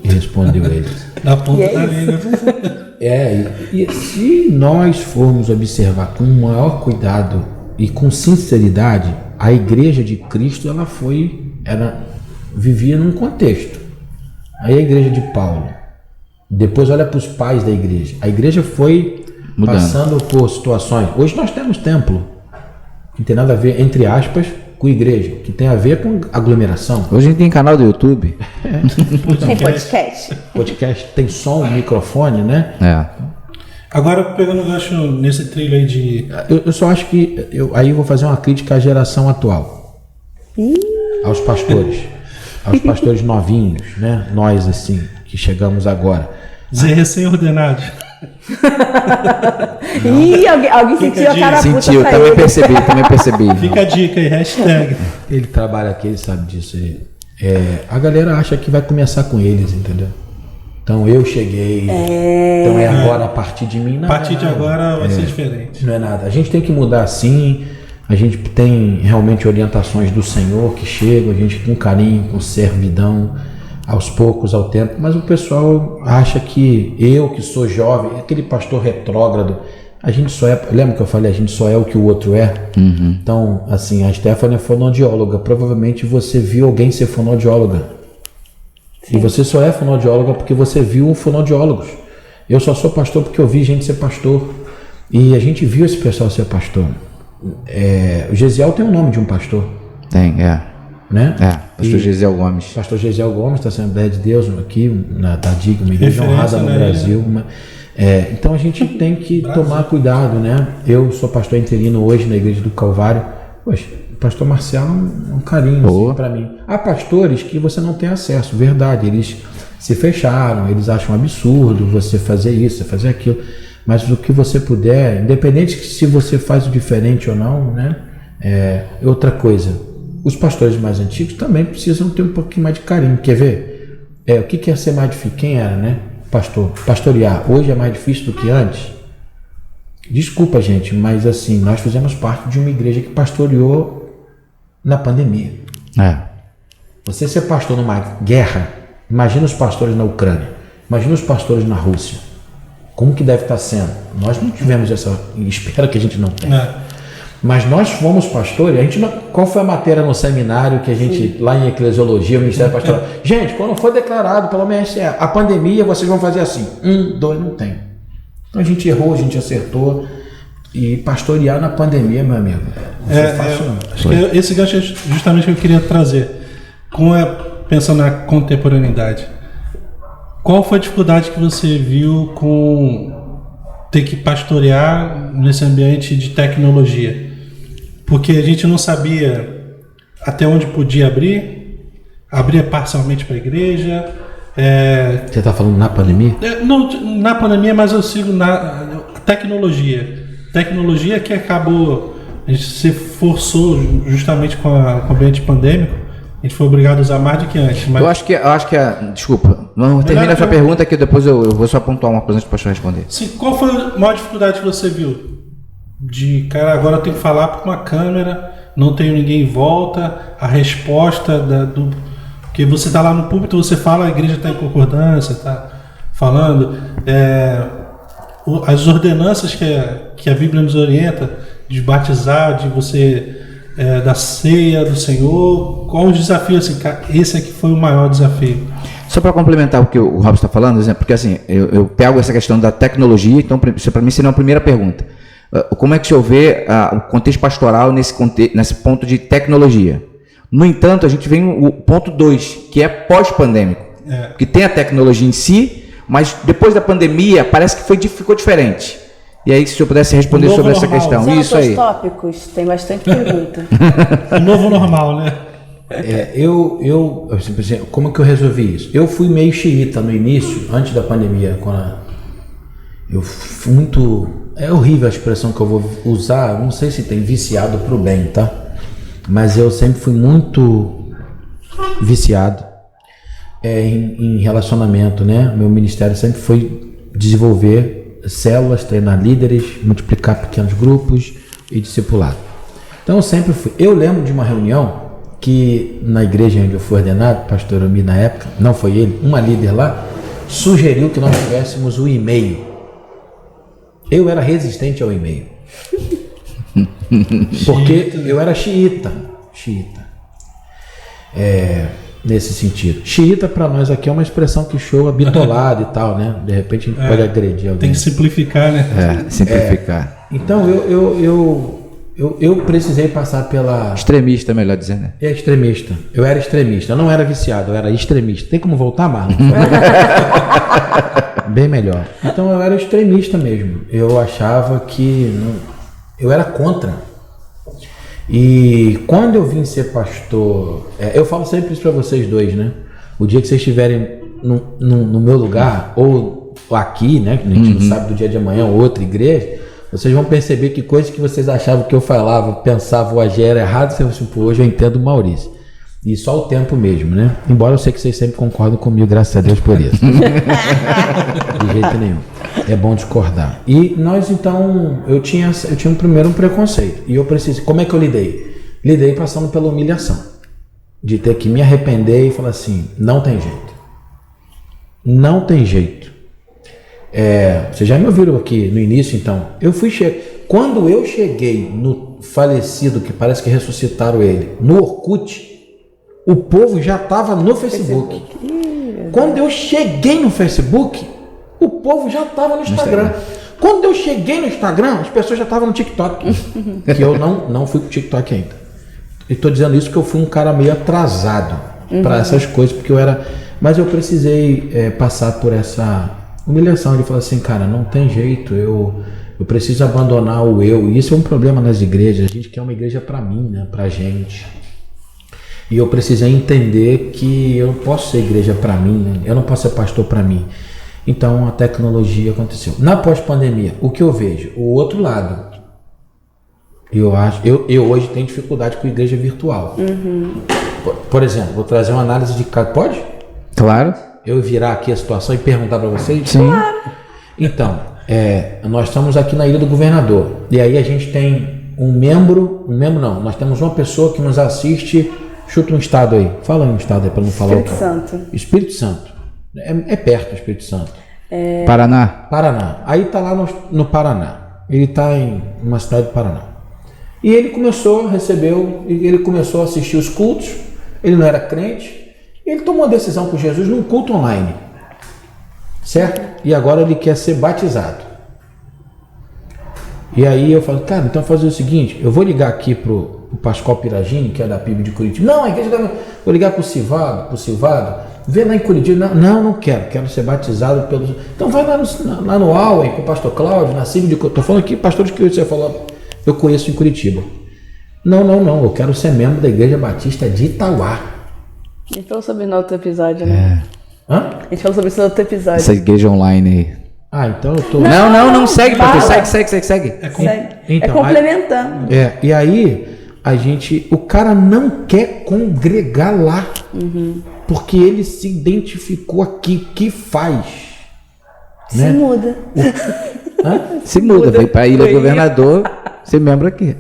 E respondeu ele: na ponta da língua. E se nós formos observar com maior cuidado e com sinceridade, a igreja de Cristo ela vivia num contexto. Aí a igreja de Paulo, depois olha para os pais da igreja. A igreja foi mudando, passando por situações. Hoje nós temos templo, que não tem nada a ver, entre aspas, com igreja, que tem a ver com aglomeração. Hoje a gente tem canal do YouTube. Tem podcast. Podcast tem som, microfone, né? Agora, pegando o gancho nesse trilho aí de... Eu só acho que... Aí eu vou fazer uma crítica à geração atual. Aos pastores. Aos pastores novinhos, né? Nós, assim, que chegamos agora. Recém-ordenados. Ih, alguém sentiu a cara puta. Sentiu, também percebi. Fica a dica aí, hashtag. Ele trabalha aqui, ele sabe disso aí. A galera acha que vai começar com eles, entendeu? Então eu cheguei, então agora a partir de mim. Não, a partir de agora vai ser diferente. Não é nada. A gente tem que mudar sim. A gente tem realmente orientações do Senhor que chegam, a gente com carinho, com servidão, aos poucos, ao tempo, mas o pessoal acha que eu, que sou jovem, aquele pastor retrógrado, a gente só é, lembra que eu falei, a gente só é o que o outro é? Uhum. Então, assim, a Stephanie é fonoaudióloga, provavelmente você viu alguém ser fonoaudióloga. Sim. E você só é fonoaudióloga porque você viu fonoaudiólogos. Eu só sou pastor porque eu vi gente ser pastor, e a gente viu esse pessoal ser pastor. O Gesiel tem o nome de um pastor. Tem, né? Pastor Gesiel Gomes. Pastor Gesiel Gomes, da Assembleia de Deus, aqui na DIG, uma igreja honrada no Brasil. Então a gente tem que tomar cuidado, né? Eu sou pastor interino hoje na Igreja do Calvário. Poxa, o pastor Marcelo é um carinho assim, para mim. Há pastores que você não tem acesso, verdade. Eles se fecharam, eles acham absurdo você fazer isso, você fazer aquilo. Mas o que você puder, independente se você faz o diferente ou não, né? Outra coisa, os pastores mais antigos também precisam ter um pouquinho mais de carinho. Quer ver? O que é ser mais difícil? Quem era, né? Pastorear. Hoje é mais difícil do que antes? Desculpa, gente, mas assim, nós fizemos parte de uma igreja que pastoreou na pandemia. Você ser pastor numa guerra, imagina os pastores na Ucrânia, imagina os pastores na Rússia. Como que deve estar sendo? Nós não tivemos essa, e espero que a gente não tenha. Mas nós fomos pastores, a gente não, qual foi a matéria no seminário que a gente, lá em Eclesiologia, o Ministério Pastoral, gente, quando for declarado pelo MSE, a pandemia, vocês vão fazer assim, 1, 2, não tem. Então a gente errou, a gente acertou, e pastorear na pandemia, meu amigo, não foi fácil não. Acho que esse gancho é justamente o que eu queria trazer. Pensando na contemporaneidade, qual foi a dificuldade que você viu com ter que pastorear nesse ambiente de tecnologia? Porque a gente não sabia até onde podia abria parcialmente para a igreja. Você está falando na pandemia? Não, na pandemia, mas eu sigo na tecnologia. Tecnologia que acabou, a gente se forçou justamente com o ambiente pandêmico. A gente foi obrigado a usar mais do que antes. Mas... Eu acho que desculpa, não termina a sua pergunta que depois eu vou só pontuar uma coisa antes para o pastor responder. Sim, qual foi a maior dificuldade que você viu? Cara, agora eu tenho que falar para uma câmera, não tenho ninguém em volta, a resposta porque você está lá no púlpito, você fala, a igreja está em concordância, está falando. As ordenanças que a Bíblia nos orienta, de batizar, de você... da ceia do Senhor, qual o desafio? Assim, esse aqui foi o maior desafio. Só para complementar o que o Robson está falando, porque assim, eu pego essa questão da tecnologia, então isso para mim seria uma primeira pergunta. Como é que o senhor vê o contexto pastoral nesse ponto de tecnologia? No entanto, a gente vem o ponto 2, que é pós-pandêmico, que tem a tecnologia em si, mas depois da pandemia parece que ficou diferente. E aí, se eu pudesse responder sobre essa questão. Isso aí. Tópicos, tem bastante pergunta. O novo normal, né? Como que eu resolvi isso? Eu fui meio xiita no início, antes da pandemia. Eu fui muito... É horrível a expressão que eu vou usar, não sei se tem viciado pro bem, tá? Mas eu sempre fui muito viciado em relacionamento, né? Meu ministério sempre foi desenvolver células, treinar líderes, multiplicar pequenos grupos e discipulado. Então eu sempre fui. Eu lembro de uma reunião que na igreja onde eu fui ordenado, pastor Omi na época, não foi ele, uma líder lá, sugeriu que nós tivéssemos o e-mail. Eu era resistente ao e-mail. Porque eu era xiita. Nesse sentido. Xiita para nós aqui é uma expressão que show bitolado e tal, né? De repente a gente pode agredir alguém. Tem que simplificar, né? Simplificar. Então eu precisei passar pela... Extremista, melhor dizendo, né? Extremista. Eu era extremista. Eu não era viciado, eu era extremista. Tem como voltar, Marlon? Bem melhor. Então eu era extremista mesmo. Eu achava que... eu era contra. E quando eu vim ser pastor... eu falo sempre isso para vocês dois, né? O dia que vocês estiverem no meu lugar, ou aqui, né? Que a gente não sabe do dia de amanhã, ou outra igreja... Vocês vão perceber que coisas que vocês achavam que eu falava, pensava ou agia era errado, vocês vão assim, pô, hoje eu entendo o Maurício. E só o tempo mesmo, né? Embora eu sei que vocês sempre concordam comigo, graças a Deus por isso. De jeito nenhum. É bom discordar. E nós, então, eu tinha primeiro um preconceito. E eu precisei... Como é que eu lidei? Lidei passando pela humilhação. De ter que me arrepender e falar assim, não tem jeito. Não tem jeito. Vocês já me ouviram aqui no início, então. Quando eu cheguei no falecido, que parece que ressuscitaram ele, no Orkut, o povo já estava no Facebook. Quando eu cheguei no Facebook, o povo já estava no Instagram. Quando eu cheguei no Instagram, as pessoas já estavam no TikTok. Que eu não fui pro TikTok ainda. E estou dizendo isso porque eu fui um cara meio atrasado para essas coisas, porque eu era... Mas eu precisei passar por essa... humilhação, de falar assim, cara, não tem jeito, eu preciso abandonar o eu. E isso é um problema nas igrejas. A gente quer uma igreja para mim, né, pra gente. E eu precisei entender que eu não posso ser igreja para mim, né? Eu não posso ser pastor para mim. Então a tecnologia aconteceu. Na pós-pandemia, o que eu vejo? O outro lado. Eu hoje tenho dificuldade com igreja virtual. Por exemplo, vou trazer uma análise de caso. Pode? Claro. Eu virar aqui a situação e perguntar para vocês? Sim. Claro. Então, nós estamos aqui na Ilha do Governador, e aí a gente tem nós temos uma pessoa que nos assiste, chuta um estado aí, fala um estado aí para não falar Espírito Santo. Espírito Santo, é perto do Espírito Santo. Paraná. Aí tá lá no Paraná, ele tá em uma cidade do Paraná, e ele começou a assistir os cultos, ele não era crente, ele tomou uma decisão com Jesus num culto online, certo? E agora ele quer ser batizado. E aí eu falo, cara, então fazer o seguinte, eu vou ligar aqui pro Pascoal Piragini, que é da PIB de Curitiba. Não, a igreja vou ligar pro Silvado, vê lá em Curitiba. Não quero ser batizado pelos... Então vai lá no Allen, com o pastor Cláudio, na CIB de Curitiba. Tô falando aqui, pastores que você falou, eu conheço em Curitiba. Não, eu quero ser membro da Igreja Batista de Itauá. A gente falou sobre isso no outro episódio, né? Hã? A gente falou sobre isso no outro episódio. Essa igreja online aí. Então eu tô... Não, segue, pastor. Segue. É complementando. E aí, o cara não quer congregar lá, porque ele se identificou aqui, que faz? Se muda. Se muda, vai pra Ilha do Governador, ser membro aqui.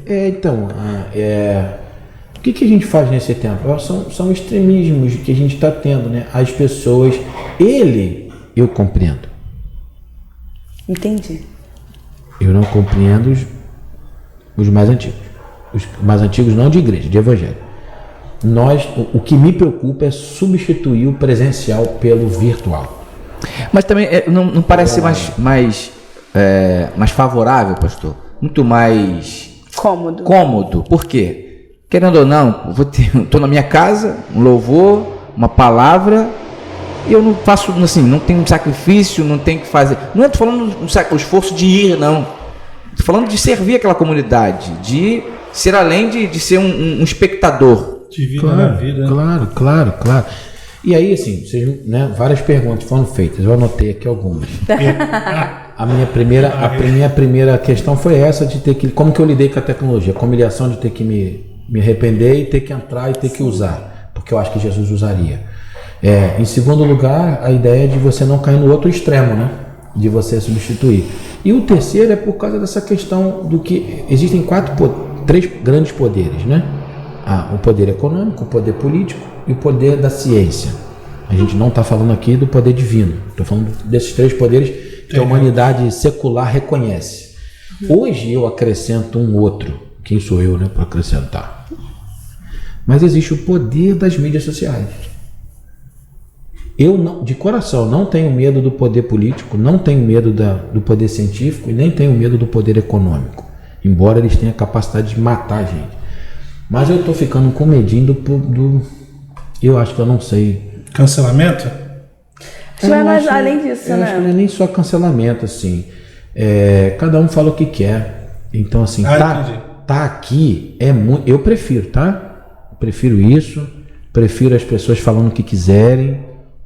O que a gente faz nesse tempo? São extremismos que a gente está tendo, né? As pessoas, eu compreendo. Entendi. Eu não compreendo os mais antigos. Os mais antigos não de igreja, de evangelho. O que me preocupa é substituir o presencial pelo virtual. Mas também não parece mais favorável, pastor? Muito mais cômodo. Por quê? Querendo ou não, estou na minha casa, um louvor, uma palavra, e eu não faço, assim, não tenho um sacrifício, não tenho que fazer. Não estou falando o esforço de ir, não. Estou falando de servir aquela comunidade, de ser além de ser um espectador. De vida na vida. Claro. E aí, assim, várias perguntas foram feitas, eu anotei aqui algumas. A minha primeira questão foi essa de ter que... Como que eu lidei com a tecnologia? Com a humilhação de ter que me arrepender e ter que entrar e ter que usar, porque eu acho que Jesus usaria. Em segundo lugar, a ideia de você não cair no outro extremo, né? De você substituir. E o terceiro é por causa dessa questão do que existem três grandes poderes, né? O poder econômico, o poder político e o poder da ciência. A gente não está falando aqui do poder divino, estou falando desses três poderes que a humanidade secular reconhece. Hoje eu acrescento um outro. Quem sou eu, né, para acrescentar? Mas existe o poder das mídias sociais. Eu, de coração, não tenho medo do poder político, não tenho medo do poder científico e nem tenho medo do poder econômico, embora eles tenham a capacidade de matar a gente. Mas eu estou ficando com medinho do... Eu acho que eu não sei. Cancelamento? Acho que vai mais além disso, né? Acho que não é nem só cancelamento, assim. Cada um fala o que quer. Então, assim, tá aqui é muito... Eu prefiro, tá? Prefiro isso. Prefiro as pessoas falando o que quiserem.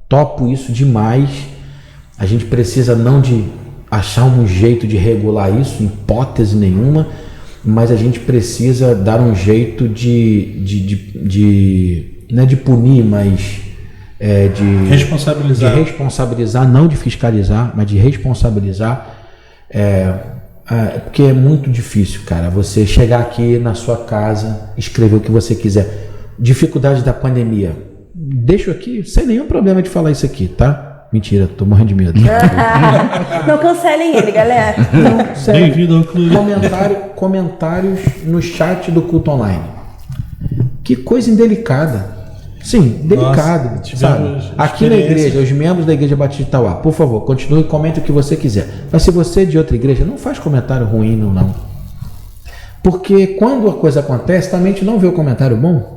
Topo isso demais. A gente precisa não de achar um jeito de regular isso, hipótese nenhuma, mas a gente precisa dar um jeito não é de punir, mas de responsabilizar, não de fiscalizar, mas de responsabilizar, porque é muito difícil, cara, você chegar aqui na sua casa, escrever o que você quiser. Dificuldade da pandemia. Deixo aqui, sem nenhum problema de falar isso aqui, tá? Mentira, tô morrendo de medo. Não cancelem ele, galera. Bem-vindo ao clube. Comentários no chat do culto online. Que coisa indelicada. Sim, delicado. Sabe? Aqui na igreja, os membros da Igreja Batista de Itauá, por favor, continue e comente o que você quiser. Mas se você é de outra igreja, não faz comentário ruim, não. Porque quando a coisa acontece, também a gente não vê o comentário bom.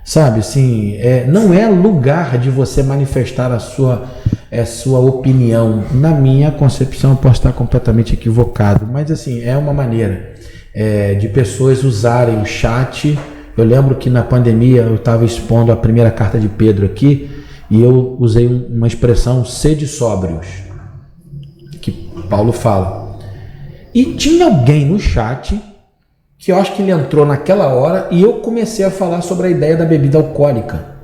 Sabe, assim, não é lugar de você manifestar a sua opinião. Na minha concepção, eu posso estar completamente equivocado, mas assim, é uma maneira de pessoas usarem o chat. Eu lembro que na pandemia eu estava expondo a primeira carta de Pedro aqui e eu usei uma expressão, sede sóbrios, que Paulo fala. E tinha alguém no chat que eu acho que ele entrou naquela hora e eu comecei a falar sobre a ideia da bebida alcoólica.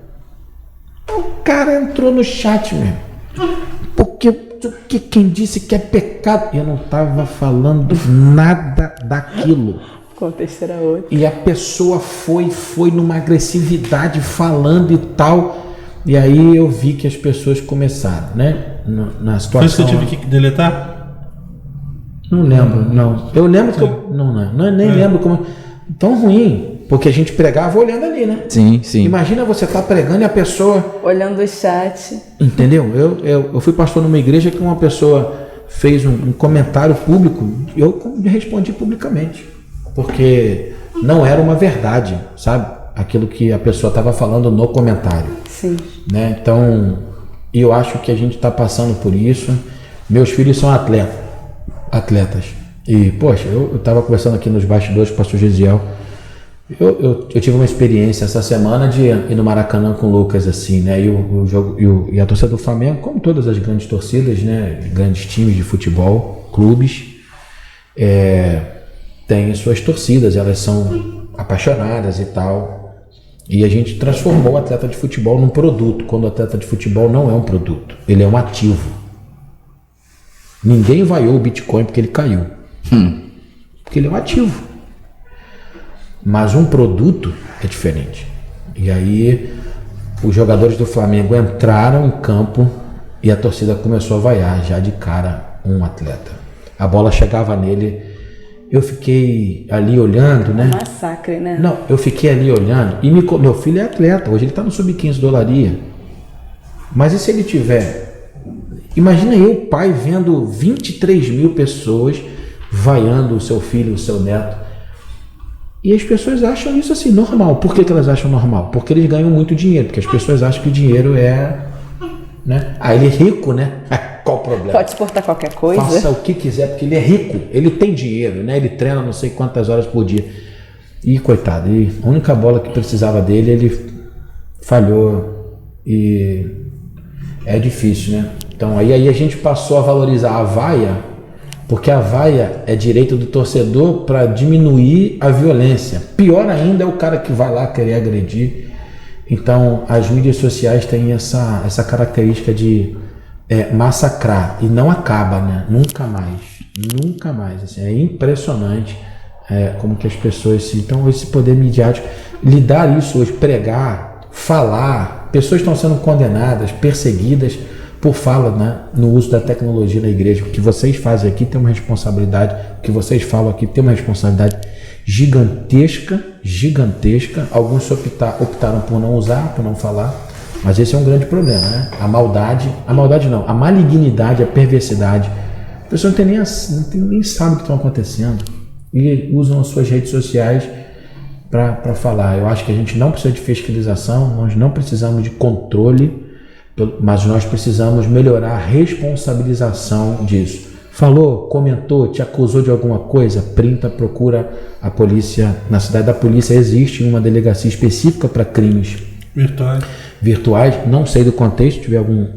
O cara entrou no chat mesmo. Porque quem disse que é pecado? Eu não estava falando nada daquilo. O contexto era outro. E a pessoa foi numa agressividade falando e tal. E aí eu vi que as pessoas começaram, né? Na situação. Foi isso que eu tive que deletar? Não lembro, não. Eu lembro que eu. Nem lembro como. Tão ruim. Porque a gente pregava olhando ali, né? Sim, sim. Imagina você estar pregando e a pessoa. Olhando o chat. Entendeu? Eu fui pastor numa igreja que uma pessoa fez um comentário público e eu respondi publicamente. Porque não era uma verdade, sabe? Aquilo que a pessoa estava falando no comentário. Sim. Né? Então, eu acho que a gente está passando por isso. Meus filhos são atletas. E, poxa, eu estava conversando aqui nos bastidores com o pastor Gesiel. Eu tive uma experiência essa semana de ir no Maracanã com o Lucas, assim, né? E a torcida do Flamengo, como todas as grandes torcidas, né? Grandes times de futebol, clubes, têm suas torcidas, elas são apaixonadas e tal. E a gente transformou o atleta de futebol num produto, quando o atleta de futebol não é um produto, ele é um ativo. Ninguém vaiou o Bitcoin porque ele caiu. Porque ele é um ativo. Mas um produto é diferente. E aí os jogadores do Flamengo entraram em campo e a torcida começou a vaiar já de cara um atleta. A bola chegava nele, eu fiquei ali olhando, né? Massacre, né? Não, eu fiquei ali olhando e meu filho é atleta, hoje ele está no sub-15 do Olaria. Mas e se ele tiver? Imagina eu, pai, vendo 23 mil pessoas vaiando o seu filho, o seu neto. E as pessoas acham isso assim, normal. Por que elas acham normal? Porque eles ganham muito dinheiro. Porque as pessoas acham que o dinheiro é... né? Ele é rico, né? Qual o problema? Pode exportar qualquer coisa. Faça o que quiser, porque ele é rico. Ele tem dinheiro, né? Ele treina não sei quantas horas por dia. E, coitado, a única bola que precisava dele, ele falhou. E é difícil, né? Então, aí a gente passou a valorizar a vaia, porque a vaia é direito do torcedor para diminuir a violência. Pior ainda é o cara que vai lá querer agredir. Então, as mídias sociais têm essa característica de massacrar. E não acaba, né? Nunca mais. Nunca mais. Assim, é impressionante como que as pessoas... Então, esse poder midiático, lidar isso hoje, pregar, falar... Pessoas estão sendo condenadas, perseguidas por fala, né, no uso da tecnologia na igreja. O que vocês fazem aqui tem uma responsabilidade, o que vocês falam aqui tem uma responsabilidade gigantesca. Alguns optaram por não usar, por não falar, mas esse é um grande problema, né? A malignidade, a perversidade. A pessoa nem sabe o que está acontecendo e usam as suas redes sociais para falar. Eu acho que a gente não precisa de fiscalização, nós não precisamos de controle, mas nós precisamos melhorar a responsabilização disso. Falou, comentou, te acusou de alguma coisa, printa, procura a polícia. Na cidade da polícia existe uma delegacia específica para crimes virtuais. Não sei do contexto, se tiver algum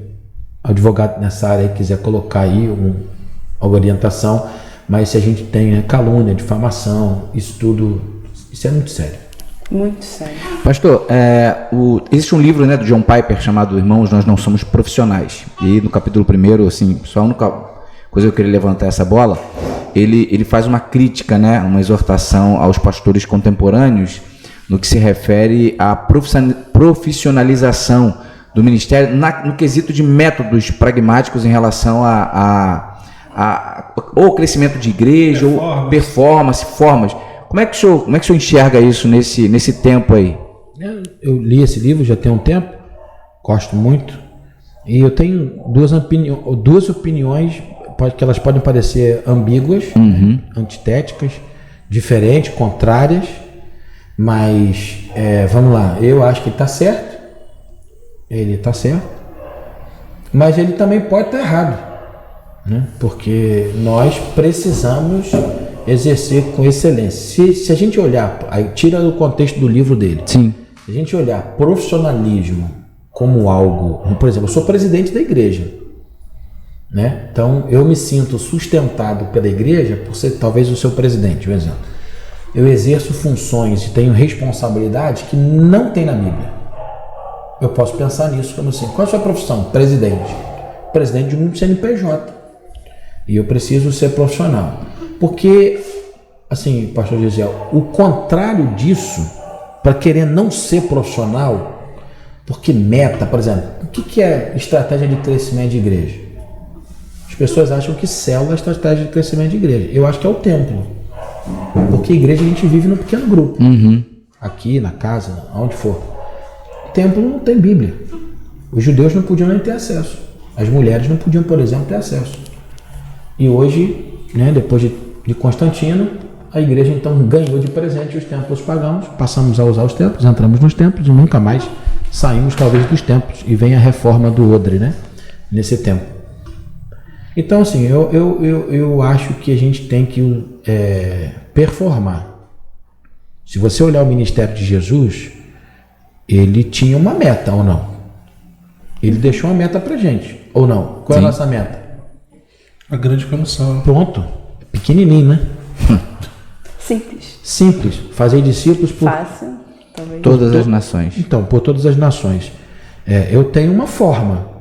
advogado nessa área que quiser colocar aí alguma orientação, mas se a gente tem calúnia, difamação, isso tudo, isso é muito sério. Muito sério. Pastor, existe um livro, né, do John Piper chamado Irmãos, Nós Não Somos Profissionais. E no capítulo 1, assim, só a única coisa que eu queria levantar essa bola, ele faz uma crítica, né, uma exortação aos pastores contemporâneos no que se refere à profissionalização do ministério no quesito de métodos pragmáticos em relação ou crescimento de igreja, ou performance, formas. Como é que o senhor enxerga isso nesse tempo aí? Eu li esse livro já tem um tempo, gosto muito, e eu tenho duas opiniões que elas podem parecer ambíguas, antitéticas, diferentes, contrárias, mas vamos lá, eu acho que ele está certo, mas ele também pode estar errado, né? Porque nós precisamos exercer com excelência. Se a gente olhar, aí tira do contexto do livro dele. Sim. Se a gente olhar profissionalismo como algo, por exemplo, eu sou presidente da igreja, né? Então eu me sinto sustentado pela igreja por ser talvez o seu presidente, por exemplo. Eu exerço funções e tenho responsabilidade que não tem na Bíblia. Eu posso pensar nisso como assim: qual é a sua profissão? Presidente. presidente de um CNPJ. E eu preciso ser profissional. Porque, assim, pastor Gisiel, o contrário disso, para querer não ser profissional, porque meta, por exemplo, o que é estratégia de crescimento de igreja? As pessoas acham que célula é estratégia de crescimento de igreja. Eu acho que é o templo. Porque igreja a gente vive num pequeno grupo. Aqui, na casa, onde for. O templo não tem Bíblia. Os judeus não podiam nem ter acesso. As mulheres não podiam, por exemplo, ter acesso. E hoje, né, depois de Constantino, a igreja então ganhou de presente os templos pagãos, passamos a usar os templos, entramos nos templos e nunca mais saímos talvez dos templos. E vem a reforma do odre, né, nesse tempo. Então, assim, eu acho que a gente tem que performar. Se você olhar o ministério de Jesus, ele tinha uma meta, ou não? Ele deixou uma meta pra gente, ou não? Qual é a nossa meta? A grande comissão. Pronto. Pequenininho, né? Simples. Simples. Fazer discípulos por Fácil, talvez. Todas as nações. Então, por todas as nações. Eu tenho uma forma.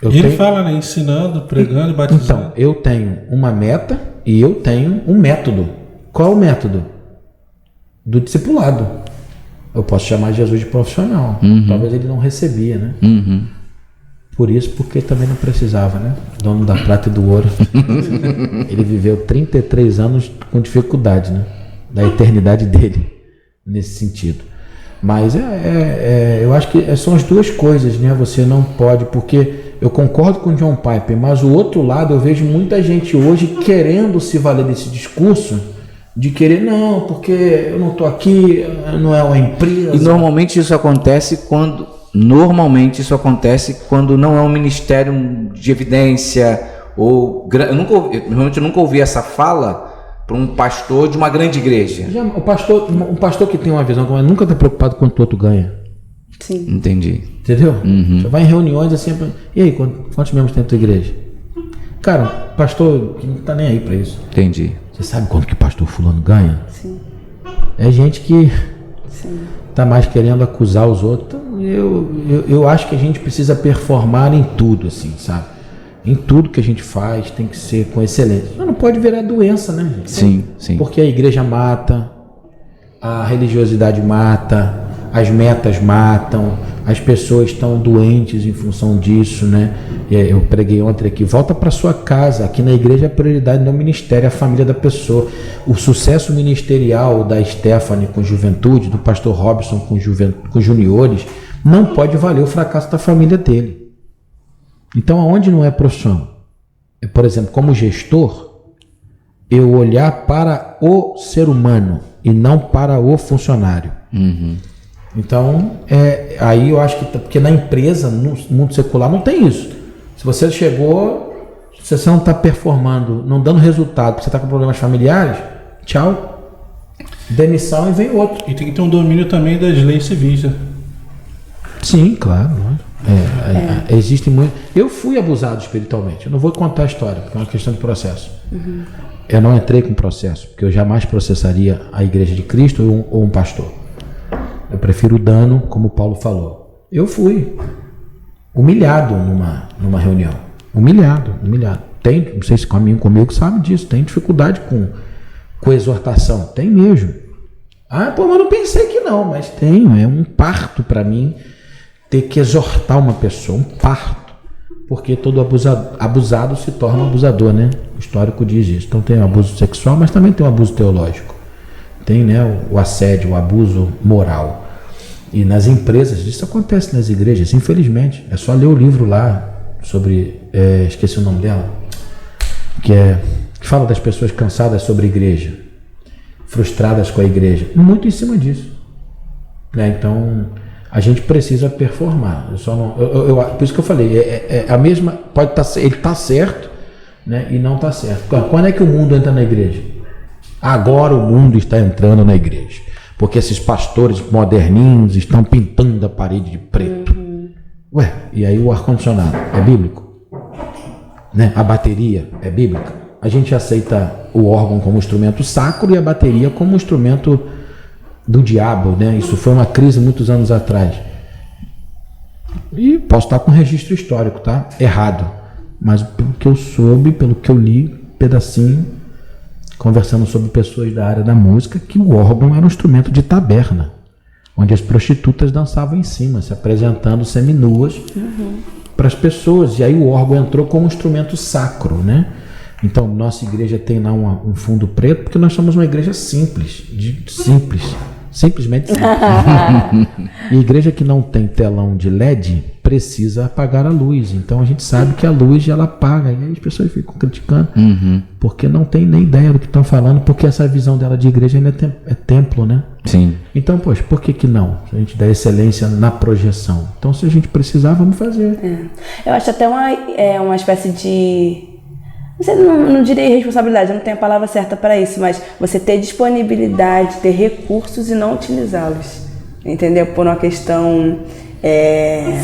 Ele fala, né? Ensinando, pregando e batizando. Então, eu tenho uma meta e eu tenho um método. Qual é o método? Do discipulado. Eu posso chamar Jesus de profissional. Talvez ele não recebia, né? Por isso, porque também não precisava, né? Dono da prata e do ouro. Ele viveu 33 anos com dificuldade, né? Da eternidade dele, nesse sentido. Mas eu acho que são as duas coisas, né? Você não pode, porque eu concordo com o John Piper, mas o outro lado, eu vejo muita gente hoje querendo se valer desse discurso, de querer, não, porque eu não estou aqui, não é uma empresa. E normalmente isso acontece quando não é um ministério de evidência ou normalmente eu nunca ouvi essa fala para um pastor de uma grande igreja. Um pastor que tem uma visão, nunca está preocupado quanto o outro ganha. Sim. Entendi. Entendeu? Você vai em reuniões assim, e aí, quantos membros tem a tua igreja? Cara, pastor que não está nem aí para isso. Entendi. Você sabe quanto que pastor fulano ganha? Sim. É gente que Sim. tá mais querendo acusar os outros. Eu acho que a gente precisa performar em tudo, assim, sabe? Em tudo que a gente faz tem que ser com excelência. Mas não pode virar doença, né, gente? Sim, sim. Porque a igreja mata, a religiosidade mata, as metas matam, as pessoas estão doentes em função disso, né? Eu preguei ontem aqui, volta para sua casa. Aqui na igreja a prioridade não é o ministério, é a família da pessoa. O sucesso ministerial da Stephanie com juventude, do pastor Robson com juniores, não pode valer o fracasso da família dele. Então, aonde não é profissão? Por exemplo, como gestor, eu olhar para o ser humano e não para o funcionário. Então, aí eu acho que, porque na empresa, no mundo secular, não tem isso. Se você chegou, se você não está performando, não dando resultado, porque você está com problemas familiares, tchau, demissão e vem outro. E tem que ter um domínio também das leis civis, né? Sim, claro. Existe muito. Eu fui abusado espiritualmente. Eu não vou contar a história, porque é uma questão de processo. Eu não entrei com processo, porque eu jamais processaria a Igreja de Cristo ou um pastor. Eu prefiro o dano, como Paulo falou. Eu fui humilhado numa reunião. Humilhado. Não sei se caminham comigo sabe disso. Tem dificuldade com exortação. Tem mesmo. Mas eu não pensei que não, mas tenho. É um parto para mim ter que exortar uma pessoa. Um parto. Porque todo abusado se torna um abusador, né? O histórico diz isso. Então tem o abuso sexual, mas também tem o abuso teológico. Tem, né, o assédio, o abuso moral. E nas empresas, isso acontece nas igrejas, infelizmente. É só ler o livro lá sobre, esqueci o nome dela, que fala das pessoas cansadas sobre a igreja, frustradas com a igreja. Muito em cima disso. Né? Então, a gente precisa performar. Por isso que eu falei, a mesma, pode estar, ele está certo, né, e não está certo. Quando é que o mundo entra na igreja? Agora o mundo está entrando na igreja, porque esses pastores moderninhos estão pintando a parede de preto. Ué, e aí o ar-condicionado é bíblico? Né? A bateria é bíblica? A gente aceita o órgão como instrumento sacro e a bateria como instrumento do diabo, né? Isso foi uma crise muitos anos atrás. E posso estar com registro histórico, tá? Errado. Mas pelo que eu soube, pelo que eu li, pedacinho, conversando sobre pessoas da área da música, que o órgão era um instrumento de taberna, onde as prostitutas dançavam em cima, se apresentando seminuas para as pessoas. E aí o órgão entrou como um instrumento sacro, né? Então, nossa igreja tem lá um fundo preto, porque nós somos uma igreja simples, simplesmente simples. E igreja que não tem telão de LED precisa apagar a luz. Então a gente sabe que a luz ela apaga, e aí as pessoas ficam criticando, porque não tem nem ideia do que estão falando, porque essa visão dela de igreja ainda é templo, né? Sim. Então, poxa, por que não? A gente dá excelência na projeção. Então, se a gente precisar, vamos fazer. Eu acho até uma espécie de... Não diria responsabilidade, eu não tenho a palavra certa para isso, mas você ter disponibilidade, ter recursos e não utilizá-los, entendeu? Por uma questão...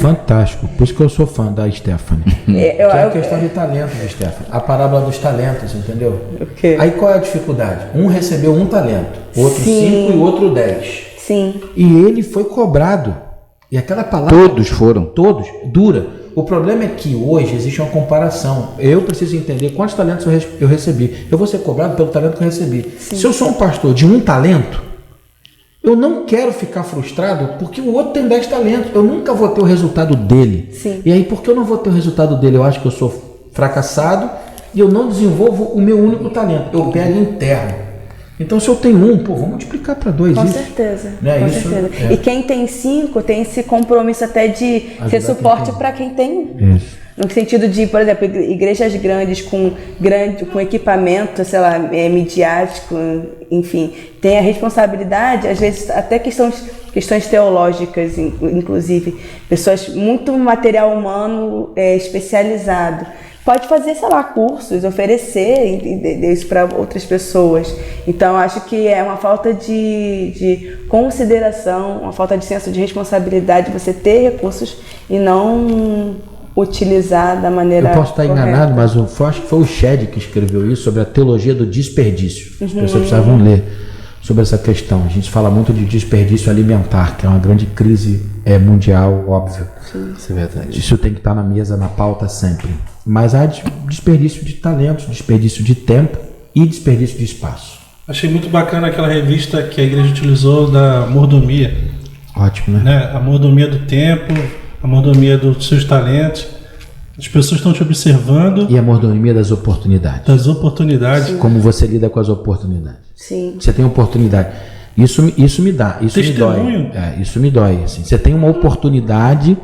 Fantástico, por isso que eu sou fã da Stephanie. É a questão de talento, né, Stephanie? A parábola dos talentos, entendeu? Okay. Aí qual é a dificuldade? Um recebeu 1 talento, outro 5 e outro 10. Sim. E ele foi cobrado. E aquela palavra... Todos foram. Todos. Dura. O problema é que hoje existe uma comparação. Eu preciso entender quantos talentos eu recebi. Eu vou ser cobrado pelo talento que eu recebi. Sim. Se eu sou um pastor de 1 talento, eu não quero ficar frustrado porque o outro tem 10 talentos. Eu nunca vou ter o resultado dele. Sim. E aí, porque eu não vou ter o resultado dele, eu acho que eu sou fracassado e eu não desenvolvo o meu único talento. Eu pego interno. Então, se eu tenho 1, vamos multiplicar para 2. Com isso, certeza. né? Com Isso, certeza. E quem tem 5 tem esse compromisso até de ser suporte para quem tem 1. Isso. No sentido de, por exemplo, igrejas grandes com equipamento, sei lá, midiático, enfim, tem a responsabilidade, às vezes até questões teológicas, inclusive, pessoas muito material humano especializado. Pode fazer, sei lá, cursos, oferecer isso para outras pessoas. Então, acho que é uma falta de consideração, uma falta de senso de responsabilidade você ter recursos e não utilizar da maneira Eu posso estar correta. enganado, mas eu acho que foi o Shed que escreveu isso sobre a teologia do desperdício. As pessoas precisavam ler sobre essa questão. A gente fala muito de desperdício alimentar, que é uma grande crise mundial, óbvio. Sim. Isso é verdade. Isso tem que estar na mesa, na pauta sempre. Mas há desperdício de talentos, desperdício de tempo e desperdício de espaço. Achei muito bacana aquela revista que a igreja utilizou da mordomia. Ótimo, né? A mordomia do tempo, a mordomia dos seus talentos. As pessoas estão te observando. E a mordomia das oportunidades. Das oportunidades. Sim. Como você lida com as oportunidades. Sim. Você tem oportunidade. Isso me dá, isso Testemunho. me dói. Isso me dói. Assim. Você tem uma oportunidade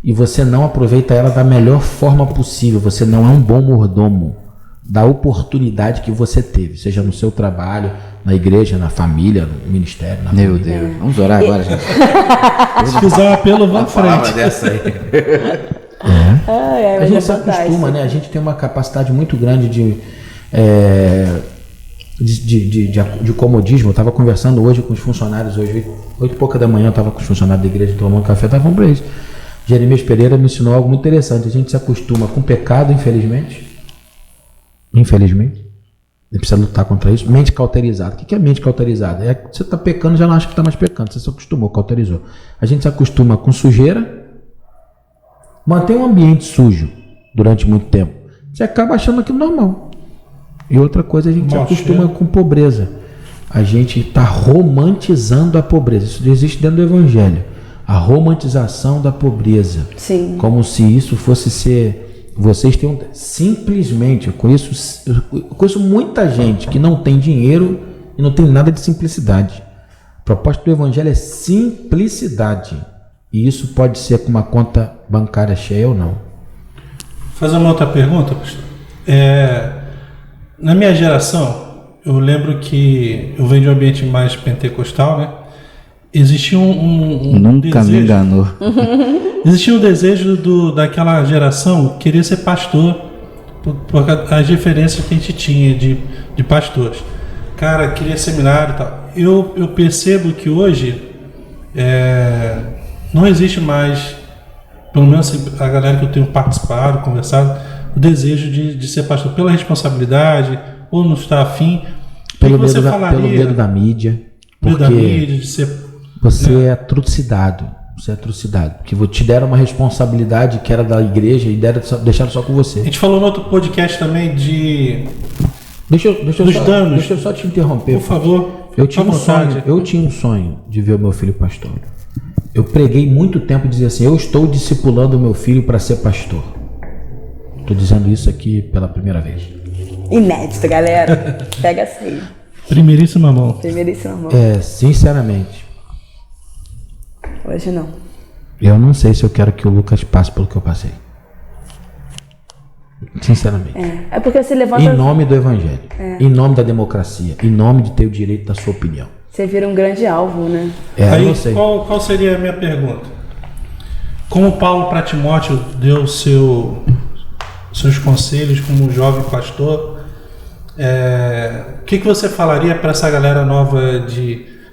e você não aproveita ela da melhor forma possível. Você não é um bom mordomo da oportunidade que você teve, seja no seu trabalho, na igreja, na família, no ministério. Na Meu família. Deus. Vamos orar agora, gente. Se fizer um apelo, vá Uma à palavra frente. dessa aí. A gente se acostuma, né? A gente tem uma capacidade muito grande de comodismo. Eu estava conversando hoje com os funcionários, hoje, 8h pouca da manhã, eu estava com os funcionários da igreja tomando café, estavam para eles. Jeremias Pereira me ensinou algo muito interessante. A gente se acostuma com o pecado, infelizmente. Infelizmente. Você precisa lutar contra isso. Mente cauterizada. O que é mente cauterizada? É que você está pecando, já não acha que está mais pecando. Você se acostumou, cauterizou. A gente se acostuma com sujeira, mantém um ambiente sujo durante muito tempo. Você acaba achando aquilo normal. E outra coisa, a gente se acostuma com pobreza. A gente está romantizando a pobreza. Isso existe dentro do Evangelho. A romantização da pobreza. Sim. Como se isso fosse ser... Vocês têm simplesmente... Eu conheço muita gente que não tem dinheiro e não tem nada de simplicidade. A proposta do Evangelho é simplicidade. E isso pode ser com uma conta bancária cheia ou não. Vou fazer uma outra pergunta, pastor. Na minha geração, eu lembro que eu venho de um ambiente mais pentecostal, né? Existia Nunca desejo, me enganou. Existia um desejo daquela geração querer ser pastor, por as referências que a gente tinha de pastores. Cara, queria seminário e tal. Eu percebo que hoje não existe mais, pelo menos a galera que eu tenho participado, conversado, o desejo de ser pastor pela responsabilidade, ou não estar afim. Pelo medo da mídia. Medo da mídia, de ser... Você é trucidado. Isso é atrocidade. Porque te deram uma responsabilidade que era da igreja e deixaram só com você. A gente falou no outro podcast também de... Deixa danos. eu só te interromper. Por favor, eu tinha um sonho de ver o meu filho pastor. Eu preguei muito tempo e dizia assim, eu estou discipulando o meu filho para ser pastor. Estou dizendo isso aqui pela primeira vez. Inédito, galera. Pega essa aí. Primeiríssima mão. Primeiríssima mão. Sinceramente, Hoje não. eu não sei se eu quero que o Lucas passe pelo que eu passei. Sinceramente. É porque você levanta... Em nome do evangelho. Em nome da democracia. Em nome de ter o direito da sua opinião. Você vira um grande alvo, né? Aí, eu não sei. qual seria a minha pergunta? Como Paulo para Timóteo deu seus conselhos como jovem pastor, o que você falaria para essa galera nova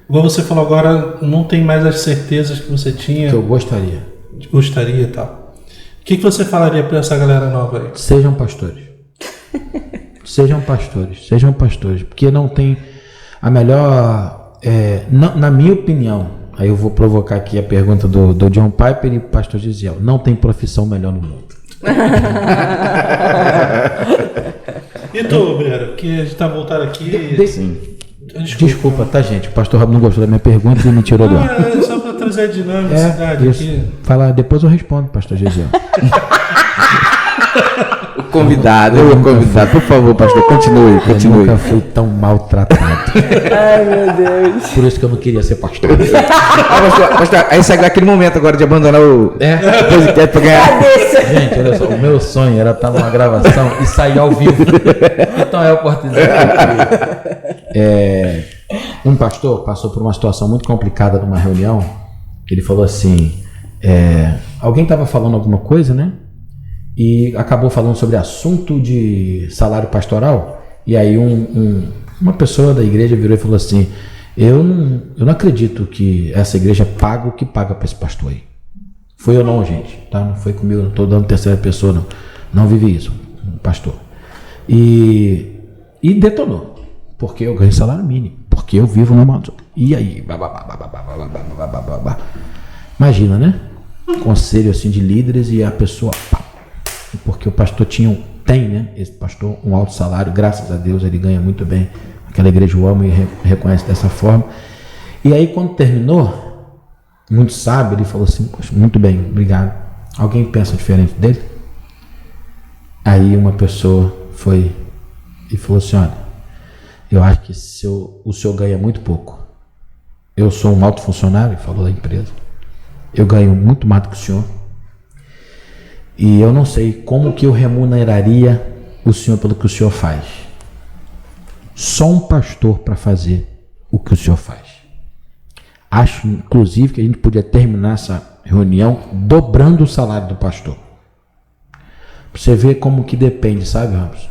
igual você falou agora, não tem mais as certezas que você tinha. Que eu gostaria. Gostaria e tal. O que você falaria para essa galera nova aí? Sejam pastores. Sejam pastores. Porque não tem a melhor... na minha opinião, aí eu vou provocar aqui a pergunta do John Piper e pastor Gisele. Não tem profissão melhor no mundo. E tu, Breno, que a gente tá voltando aqui... Desculpa, tá, gente? O pastor Rob não gostou da minha pergunta e me tirou do ar. É só para trazer a dinamicidade aqui. Falar, depois eu respondo, pastor Gisele. O convidado, por favor, pastor, continue. Eu nunca fui tão maltratado. Ai, meu Deus. Por isso que eu não queria ser pastor. Pastor, aí segue aquele momento agora de abandonar o podcast pra ganhar. Gente, olha só, o meu sonho era estar numa gravação e sair ao vivo. Então é a oportunidade. Um pastor passou por uma situação muito complicada numa reunião. Ele falou assim, alguém estava falando alguma coisa, né? E acabou falando sobre assunto de salário pastoral. E aí uma pessoa da igreja virou e falou assim, eu não acredito que essa igreja paga o que paga para esse pastor aí. Foi eu não, gente, tá? Não foi comigo, não estou dando terceira pessoa, não vivi isso, pastor. E detonou, porque eu ganho salário mínimo, porque eu vivo numa... E aí? Imagina, né? Conselho assim de líderes e a pessoa... Porque o pastor tem, né? Esse pastor, um alto salário, graças a Deus ele ganha muito bem. Aquela igreja o ama e reconhece dessa forma. E aí quando terminou, muito sábio, ele falou assim, poxa, muito bem, obrigado. Alguém pensa diferente dele? Aí uma pessoa foi e falou assim, olha, eu acho que o senhor ganha muito pouco. Eu sou um alto funcionário, falou da empresa. Eu ganho muito mais do que o senhor. E eu não sei como que eu remuneraria o senhor pelo que o senhor faz. Só um pastor para fazer o que o senhor faz. Acho, inclusive, que a gente podia terminar essa reunião dobrando o salário do pastor. Pra você ver como que depende, sabe, Ramos?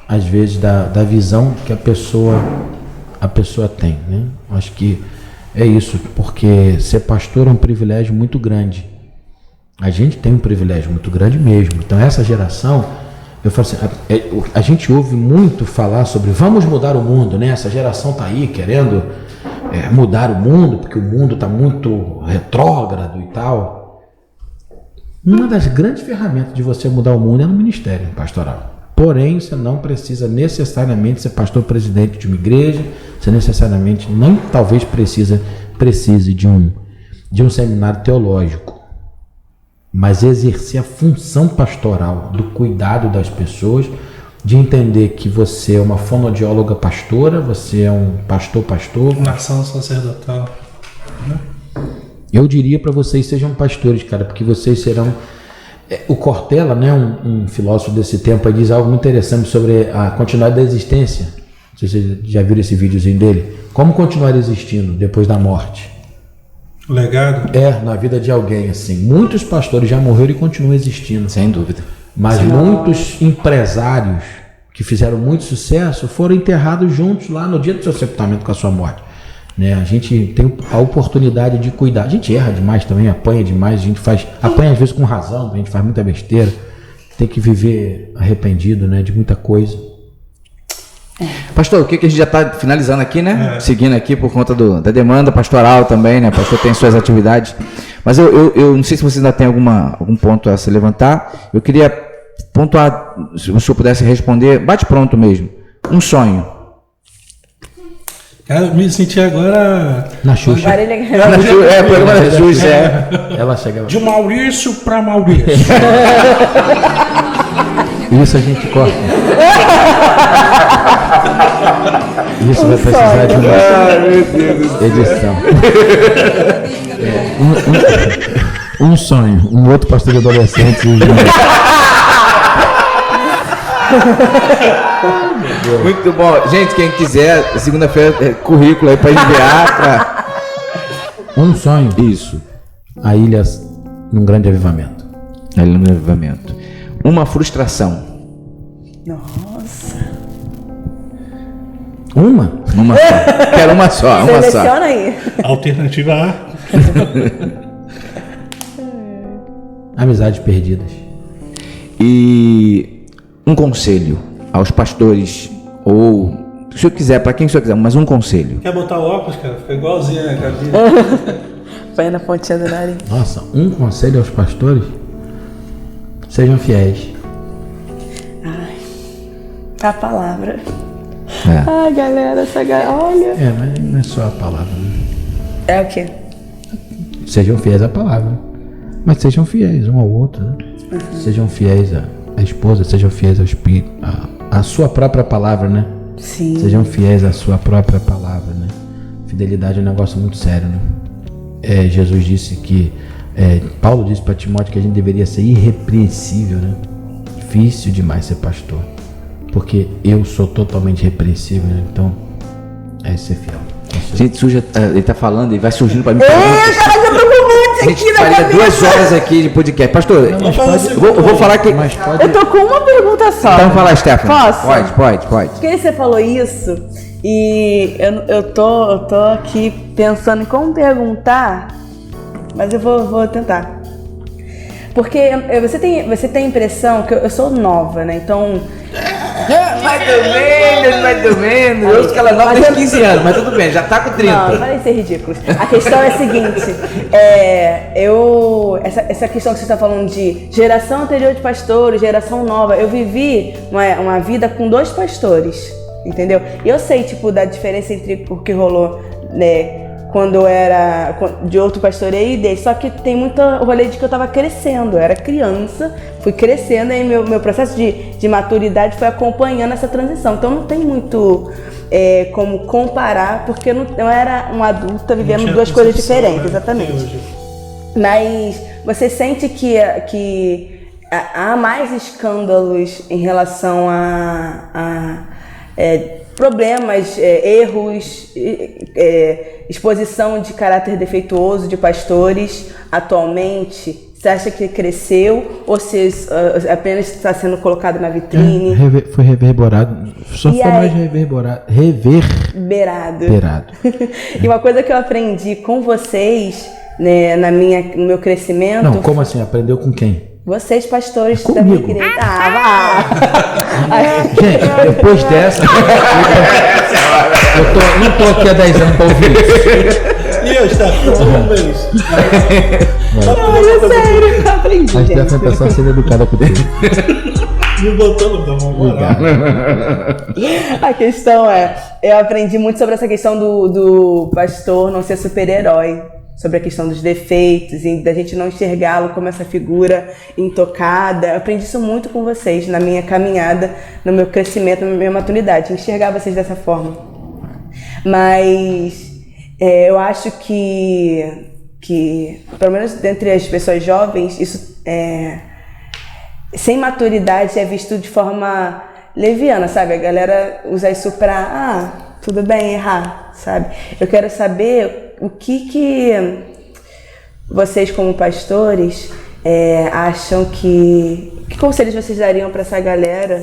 Às vezes da visão que a pessoa tem, né? Acho que é isso, porque ser pastor é um privilégio muito grande. A gente tem um privilégio muito grande mesmo. Então essa geração, eu falo assim, a gente ouve muito falar sobre vamos mudar o mundo, né? Essa geração tá aí querendo mudar o mundo, porque o mundo tá muito retrógrado e tal. Uma das grandes ferramentas de você mudar o mundo é no ministério pastoral. Porém, você não precisa necessariamente ser pastor presidente de uma igreja, você necessariamente talvez precise de um seminário teológico. Mas exercer a função pastoral do cuidado das pessoas, de entender que você é uma fonoaudióloga pastora, você é um pastor. Nação sacerdotal. Eu diria para vocês sejam pastores, cara, porque vocês serão... O Cortella, né, um filósofo desse tempo, aí diz algo muito interessante sobre a continuidade da existência. Não sei se vocês já viram esse videozinho dele. Como continuar existindo depois da morte? Legado? Na vida de alguém, assim. Muitos pastores já morreram e continuam existindo. Sem dúvida. Mas muitos empresários que fizeram muito sucesso foram enterrados juntos lá no dia do seu sepultamento com a sua morte. Né? A gente tem a oportunidade de cuidar. A gente erra demais também, apanha demais, apanha às vezes com razão, a gente faz muita besteira. Tem que viver arrependido, né, de muita coisa. Pastor, o que a gente já está finalizando aqui, né? Seguindo aqui por conta da demanda pastoral também, né? O pastor tem suas atividades. Mas eu não sei se você ainda tem algum ponto a se levantar. Eu queria pontuar, se o senhor pudesse responder, bate pronto mesmo. Um sonho. Cara, eu me senti agora Na Xuxa. Programa da Xuxa, Ela chega. de Maurício para Maurício. Isso a gente corta. Isso vai precisar de uma edição. Um sonho. Um outro pastor de adolescentes. Muito bom. Gente, quem quiser, segunda-feira, currículo aí para enviar. Um sonho. Isso. A ilha num grande avivamento. Ali no avivamento. Uma frustração. Nossa. Uma? Uma só. Quero uma só. Uma só. Seleciona aí. Alternativa A. Amizades perdidas. E um conselho aos pastores, ou se o senhor quiser, para quem o senhor quiser, mas um conselho. Quer botar o óculos, cara? Fica igualzinho a cabine. Põe na pontinha do nariz. Nossa, um conselho aos pastores: sejam fiéis. A palavra. É. Ai, galera, olha. É, mas não é só a palavra, né? É o quê? Sejam fiéis à palavra. Mas sejam fiéis um ao outro, né? Sejam fiéis à esposa, sejam fiéis ao espírito, à sua própria palavra, né? Sim. Sejam fiéis à sua própria palavra, né? Fidelidade é um negócio muito sério, né? Jesus disse que Paulo disse para Timóteo que a gente deveria ser irrepreensível, né? Difícil demais ser pastor, porque eu sou totalmente repreensível, né? Então é ser fiel. Gente, ele tá falando e vai surgindo para mim. Caraca, eu tô com um A gente aqui na faria cabeça. 2 horas aqui de podcast. Pastor, Mas pode, eu vou falar que. mas pode. Eu tô com uma pergunta só. Então fala, Stephanie. Posso? Pode. Porque você falou isso e eu tô aqui pensando em como perguntar, mas eu vou tentar. Porque você tem a impressão que eu sou nova, né? Então... Mais ou menos. Eu acho que ela é nova desde 15 anos, mas tudo bem, já tá com 30. Não, vai ser ridículo. A questão é a seguinte, essa questão que você está falando de geração anterior de pastores, geração nova, eu vivi uma vida com 2 pastores, entendeu? E eu sei, tipo, da diferença entre o que rolou, né, quando eu era de outro pastoreio e desse, só que tem muito rolê de que eu tava crescendo, eu era criança, fui crescendo, aí meu processo de maturidade foi acompanhando essa transição, então não tem muito como comparar, porque eu era uma adulta vivendo 2 coisas diferentes, exatamente. Mas você sente que há mais escândalos em relação a problemas, erros, exposição de caráter defeituoso de pastores atualmente? Você acha que cresceu ou se apenas está sendo colocado na vitrine? Foi reverberado. Só foi mais reverberado. E uma coisa que eu aprendi com vocês, né, no meu crescimento... Não, como assim? Aprendeu com quem? Vocês, pastores da minha igreja. Gente, depois dessa... eu não tô aqui há 10 anos pra ouvir isso. E eu estava um mês. Sério, eu aprendi, A Stephanie é uma pessoa sendo educada por Deus. Me botando da mão moral. A questão eu aprendi muito sobre essa questão do pastor não ser super-herói, sobre a questão dos defeitos e da gente não enxergá-lo como essa figura intocada. Eu aprendi isso muito com vocês na minha caminhada, no meu crescimento, na minha maturidade, enxergar vocês dessa forma. Mas eu acho que pelo menos dentre as pessoas jovens, isso sem maturidade é visto de forma leviana, sabe? A galera usa isso pra, tudo bem, errar, sabe? Eu quero saber o que vocês como pastores acham que conselhos vocês dariam para essa galera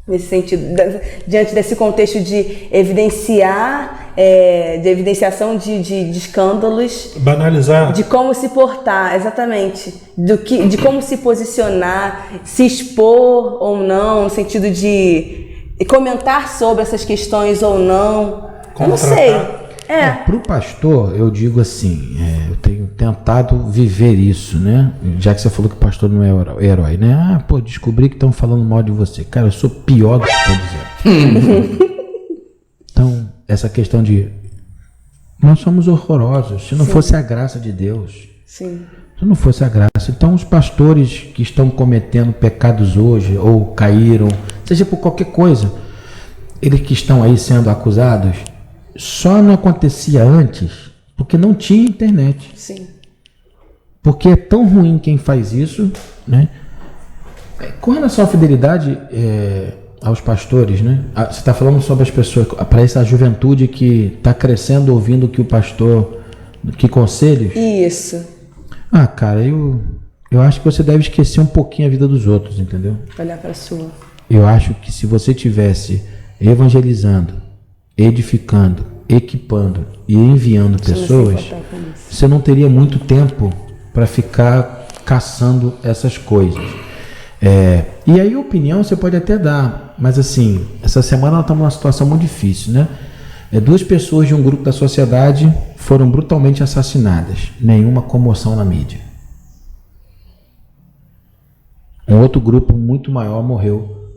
nesse sentido, diante desse contexto de evidenciação de escândalos, banalizar, de como se portar, exatamente, de como se posicionar, se expor ou não, no sentido de e comentar sobre essas questões ou não. Eu não sei. Para o pastor, eu digo assim, eu tenho tentado viver isso, né? Já que você falou que o pastor não é herói, né? Descobri que estão falando mal de você. Cara, eu sou pior do que estão dizendo. Então, essa questão de nós somos horrorosos, se não fosse a graça de Deus. Sim. Se não fosse a graça. Então, os pastores que estão cometendo pecados hoje, ou caíram, seja por qualquer coisa, eles que estão aí sendo acusados, só não acontecia antes porque não tinha internet. Sim. Porque é tão ruim quem faz isso, né? Com relação à fidelidade aos pastores, né? Você está falando sobre as pessoas, para essa juventude que está crescendo ouvindo que o pastor, que conselhos? Isso. Cara, eu acho que você deve esquecer um pouquinho a vida dos outros, entendeu? Olhar para a sua. Eu acho que se você tivesse evangelizando, edificando, equipando e enviando pessoas, você não teria muito tempo para ficar caçando essas coisas. E aí opinião você pode até dar, mas assim, essa semana nós estamos numa situação muito difícil, né? 2 pessoas de um grupo da sociedade foram brutalmente assassinadas, nenhuma comoção na mídia. Um outro grupo muito maior morreu,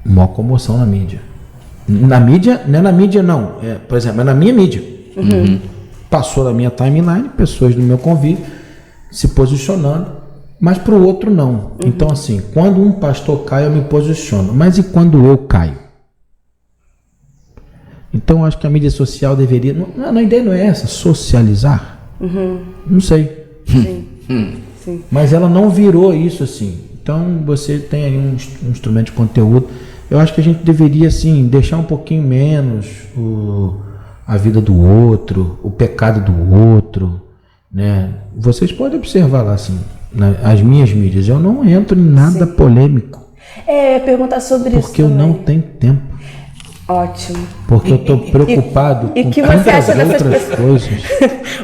uma comoção na mídia. Na mídia, não é na mídia não, por exemplo, é na minha mídia. Uhum. Passou na minha timeline, pessoas do meu convívio se posicionando, mas para o outro não. Uhum. Então assim, quando um pastor cai eu me posiciono, mas e quando eu caio? Então eu acho que a mídia social deveria, a ideia não é essa, socializar? Uhum. Não sei. Sim. Sim. Mas ela não virou isso assim. Então você tem aí um instrumento de conteúdo. Eu acho que a gente deveria assim deixar um pouquinho menos a vida do outro, o pecado do outro, né? Vocês podem observar lá assim, as minhas mídias, eu não entro em nada polêmico. Eu ia perguntar sobre isso porque eu não tenho tempo. Ótimo. Porque eu estou preocupado com tantas outras coisas.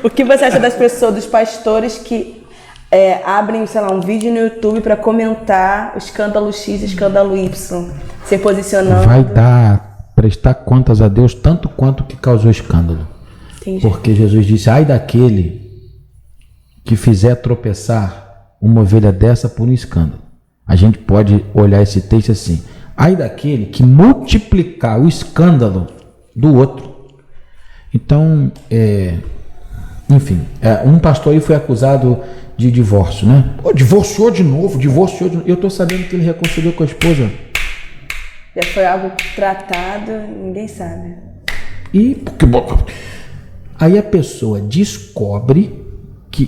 O que você acha das pessoas, dos pastores que abrem, sei lá, um vídeo no YouTube para comentar o escândalo X e o escândalo Y, se posicionando? Vai prestar contas a Deus tanto quanto que causou escândalo. Entendi. Porque Jesus disse, ai daquele que fizer tropeçar uma ovelha dessa por um escândalo. A gente pode olhar esse texto assim, ai daquele que multiplicar o escândalo do outro. Então, enfim, um pastor aí foi acusado de divórcio, né? Divorciou de novo. Eu tô sabendo que ele reconciliou com a esposa. Já foi algo tratado, ninguém sabe. Aí a pessoa descobre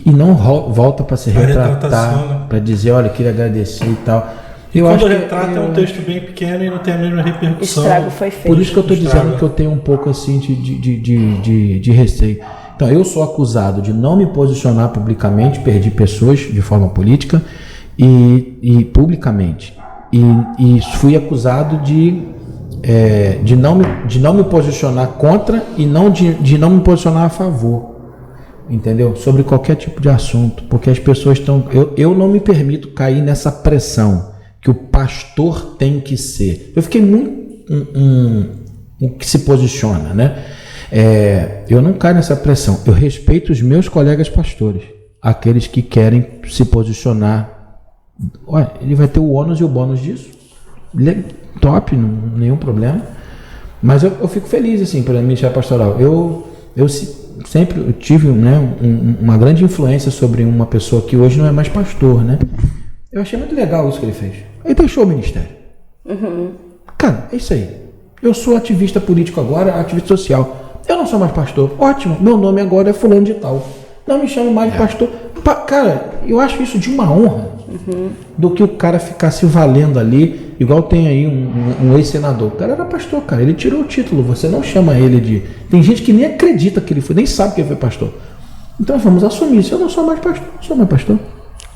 e não volta para se retratar, para dizer, olha, queria agradecer e tal. Quando retrata é um texto bem pequeno e não tem a mesma repercussão. O estrago foi feito. Por isso que eu estou dizendo que eu tenho um pouco assim de receio. Então, eu sou acusado de não me posicionar publicamente, perdi pessoas de forma política e publicamente. E fui acusado de não me posicionar contra e de não me posicionar a favor. Entendeu? Sobre qualquer tipo de assunto. Porque as pessoas estão... Eu não me permito cair nessa pressão que o pastor tem que ser. Eu fiquei muito que se posiciona, né? Eu não caio nessa pressão. Eu respeito os meus colegas pastores, aqueles que querem se posicionar. Olha, ele vai ter o ônus e o bônus disso. Top, nenhum problema. Mas eu fico feliz assim pela ministério pastoral. Eu sempre tive, né, uma grande influência sobre uma pessoa que hoje não é mais pastor, né? Eu achei muito legal isso que ele fez. Ele deixou o ministério. Uhum. Cara, é isso aí. Eu sou ativista político agora, ativista social. Eu não sou mais pastor. Ótimo, meu nome agora é fulano de tal. Não me chamo mais de pastor. Cara, eu acho isso de uma honra do que o cara ficar se valendo ali, igual tem aí um ex-senador. O cara era pastor, cara. Ele tirou o título. Você não chama ele de... Tem gente que nem acredita que ele foi, nem sabe que ele foi pastor. Então vamos assumir isso. Eu não sou mais pastor. Sou mais pastor.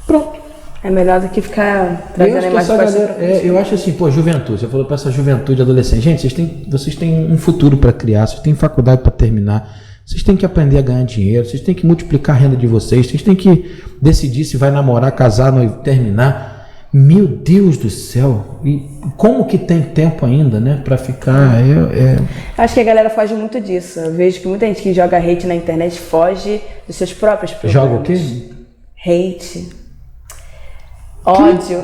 Pronto. É melhor do que ficar trazendo mais pastor. Eu acho assim, juventude. Você falou para essa juventude adolescente. Gente, vocês têm um futuro para criar. Vocês têm faculdade para terminar. Vocês têm que aprender a ganhar dinheiro, vocês têm que multiplicar a renda de vocês têm que decidir se vai namorar, casar, terminar. Meu Deus do céu, e como que tem tempo ainda, né, pra ficar, Acho que a galera foge muito disso. Eu vejo que muita gente que joga hate na internet foge dos seus próprios problemas. Joga o quê? Hate. Ódio.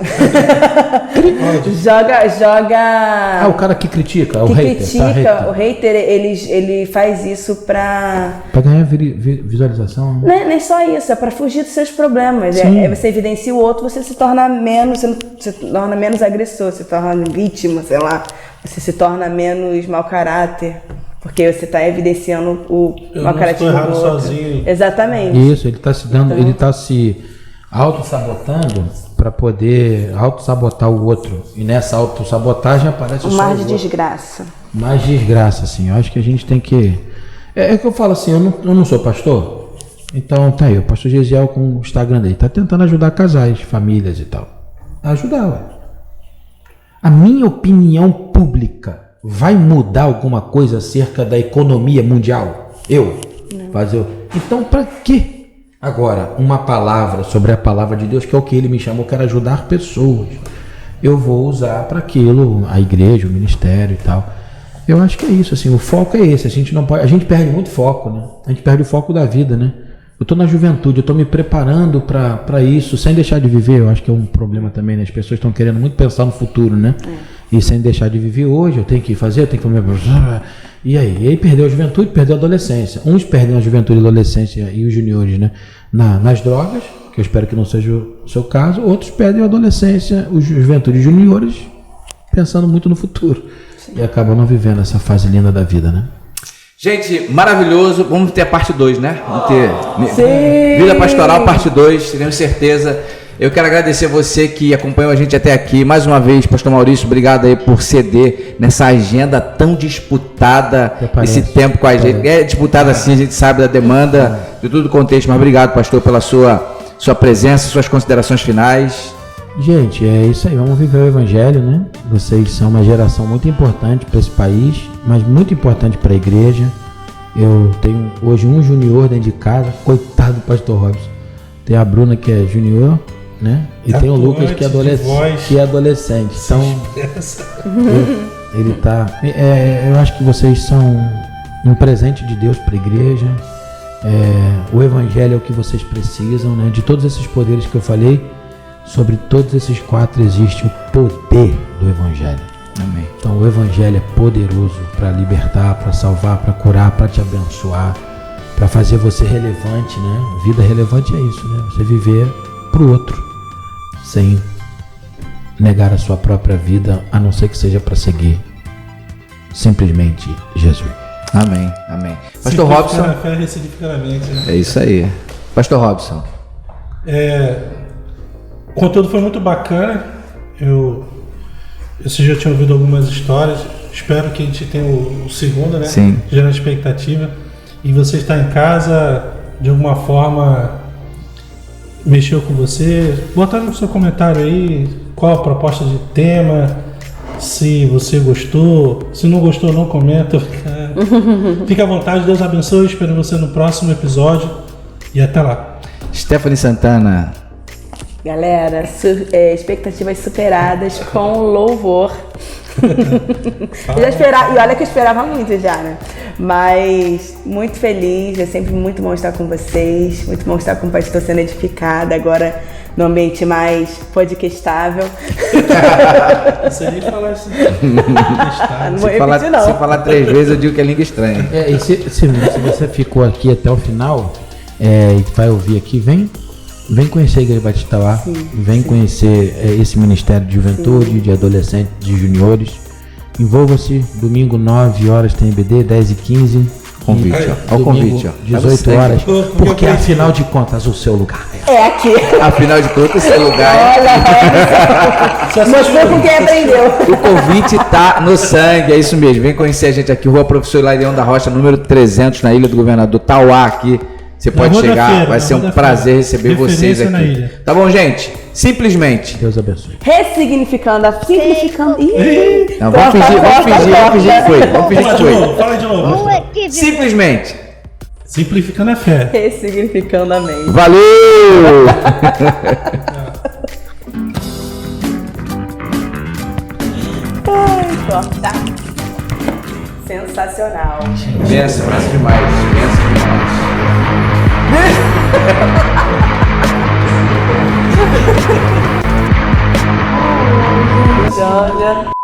joga. O cara que critica, o que hater. critica, o hater, ele faz isso pra ganhar visualização. Né? Não é só isso, é pra fugir dos seus problemas. Você evidencia o outro, você se torna menos, agressor, se torna vítima, sei lá. Você se torna menos mau caráter. Porque você está evidenciando o mau caráter do outro. Sozinho. Exatamente. Isso, ele está se dando, ele está se auto-sabotando para poder auto-sabotar o outro. E nessa auto-sabotagem aparece um mar de desgraça. Mais desgraça, assim. Eu acho que a gente tem que... É que eu falo assim, eu não sou pastor. Então tá aí, o pastor Gesiel com o Instagram dele. Tá tentando ajudar casais, famílias e tal. Ajudar, ué. A minha opinião pública vai mudar alguma coisa acerca da economia mundial? Fazer. Então para quê? Agora, uma palavra sobre a palavra de Deus, que é o que ele me chamou, que era ajudar pessoas. Eu vou usar para aquilo, a igreja, o ministério e tal. Eu acho que é isso, assim, o foco é esse. A gente perde muito foco, né? A gente perde o foco da vida, né? Eu estou na juventude, eu estou me preparando para isso, sem deixar de viver. Eu acho que é um problema também, né? As pessoas estão querendo muito pensar no futuro, né? E sem deixar de viver hoje, eu tenho que fazer, eu tenho que comer. E aí perdeu a juventude, perdeu a adolescência. Uns perdem a juventude e a adolescência e os juniores, né? Nas drogas, que eu espero que não seja o seu caso. Outros perdem a adolescência, os juventude e juniores, pensando muito no futuro. Sim. E acabam não vivendo essa fase linda da vida, né? Gente, maravilhoso. Vamos ter a parte 2, né? Vamos ter Sim. Vida Pastoral parte 2, tenho certeza. Eu quero agradecer você que acompanhou a gente até aqui. Mais uma vez, pastor Maurício, obrigado aí por ceder nessa agenda tão disputada, esse tempo com a gente. É disputada assim, a gente sabe da demanda, de todo o contexto, mas obrigado, pastor, pela sua presença, suas considerações finais. Gente, é isso aí, vamos viver o evangelho, né? Vocês são uma geração muito importante para esse país, mas muito importante para a igreja. Eu tenho hoje um junior dentro de casa, coitado do pastor Robson. Tem a Bruna, que é junior, né? E tem o Lucas, que é adolescente. Então, ele tá... eu acho que vocês são um presente de Deus para a igreja. O evangelho é o que vocês precisam, né? De todos esses poderes que eu falei, sobre todos esses 4 existe o poder do evangelho. Amém. Então o evangelho é poderoso para libertar, para salvar, para curar, para te abençoar, para fazer você relevante, né? Vida relevante é isso, né? Você viver para o outro, sem negar a sua própria vida, a não ser que seja para seguir simplesmente Jesus. Amém, amém. Pastor Robson. É isso aí. Pastor Robson. O conteúdo foi muito bacana. Você já tinha ouvido algumas histórias. Espero que a gente tenha o segundo, né? Sim. Gerando expectativa. E você está em casa, de alguma forma, mexeu com você. Bota no seu comentário aí qual a proposta de tema, se você gostou. Se não gostou, não comenta. Fica à vontade, Deus abençoe. Espero você no próximo episódio. E até lá. Stephanie Santana. Galera, expectativas superadas com louvor. E olha que eu esperava muito já, né? Mas muito feliz, é sempre muito bom estar com vocês, muito bom estar com o pastor sendo edificado, agora no ambiente mais podcastável. Não sei nem falar isso. Não vou repetir, não. Se falar 3 vezes, eu digo que é língua estranha. E se você ficou aqui até o final e vai ouvir aqui, vem conhecer a Igreja Batista lá, vem conhecer esse Ministério de Juventude, de Adolescentes, de Juniores. Envolva-se, domingo 9 horas tem EBD, 10h15. Convite, ó. Olha o convite, ó. 18 horas, porque afinal de contas o seu lugar é aqui. Afinal de contas, o seu lugar é. Mostrou com quem aprendeu. O convite tá no sangue, é isso mesmo. Vem conhecer a gente aqui, Rua Professor Hilarião da Rocha, número 300, na Ilha do Governador Tauá, aqui. Você pode chegar, vai ser um prazer receber vocês aqui. Tá bom, gente? Simplesmente. Deus abençoe. Ressignificando a... Simplificando... Não, vamos fingir que foi. Fala de novo. Simplesmente. Simplificando a fé. Ressignificando a mente. Valeu! Tá sensacional. Pensa demais. Olha.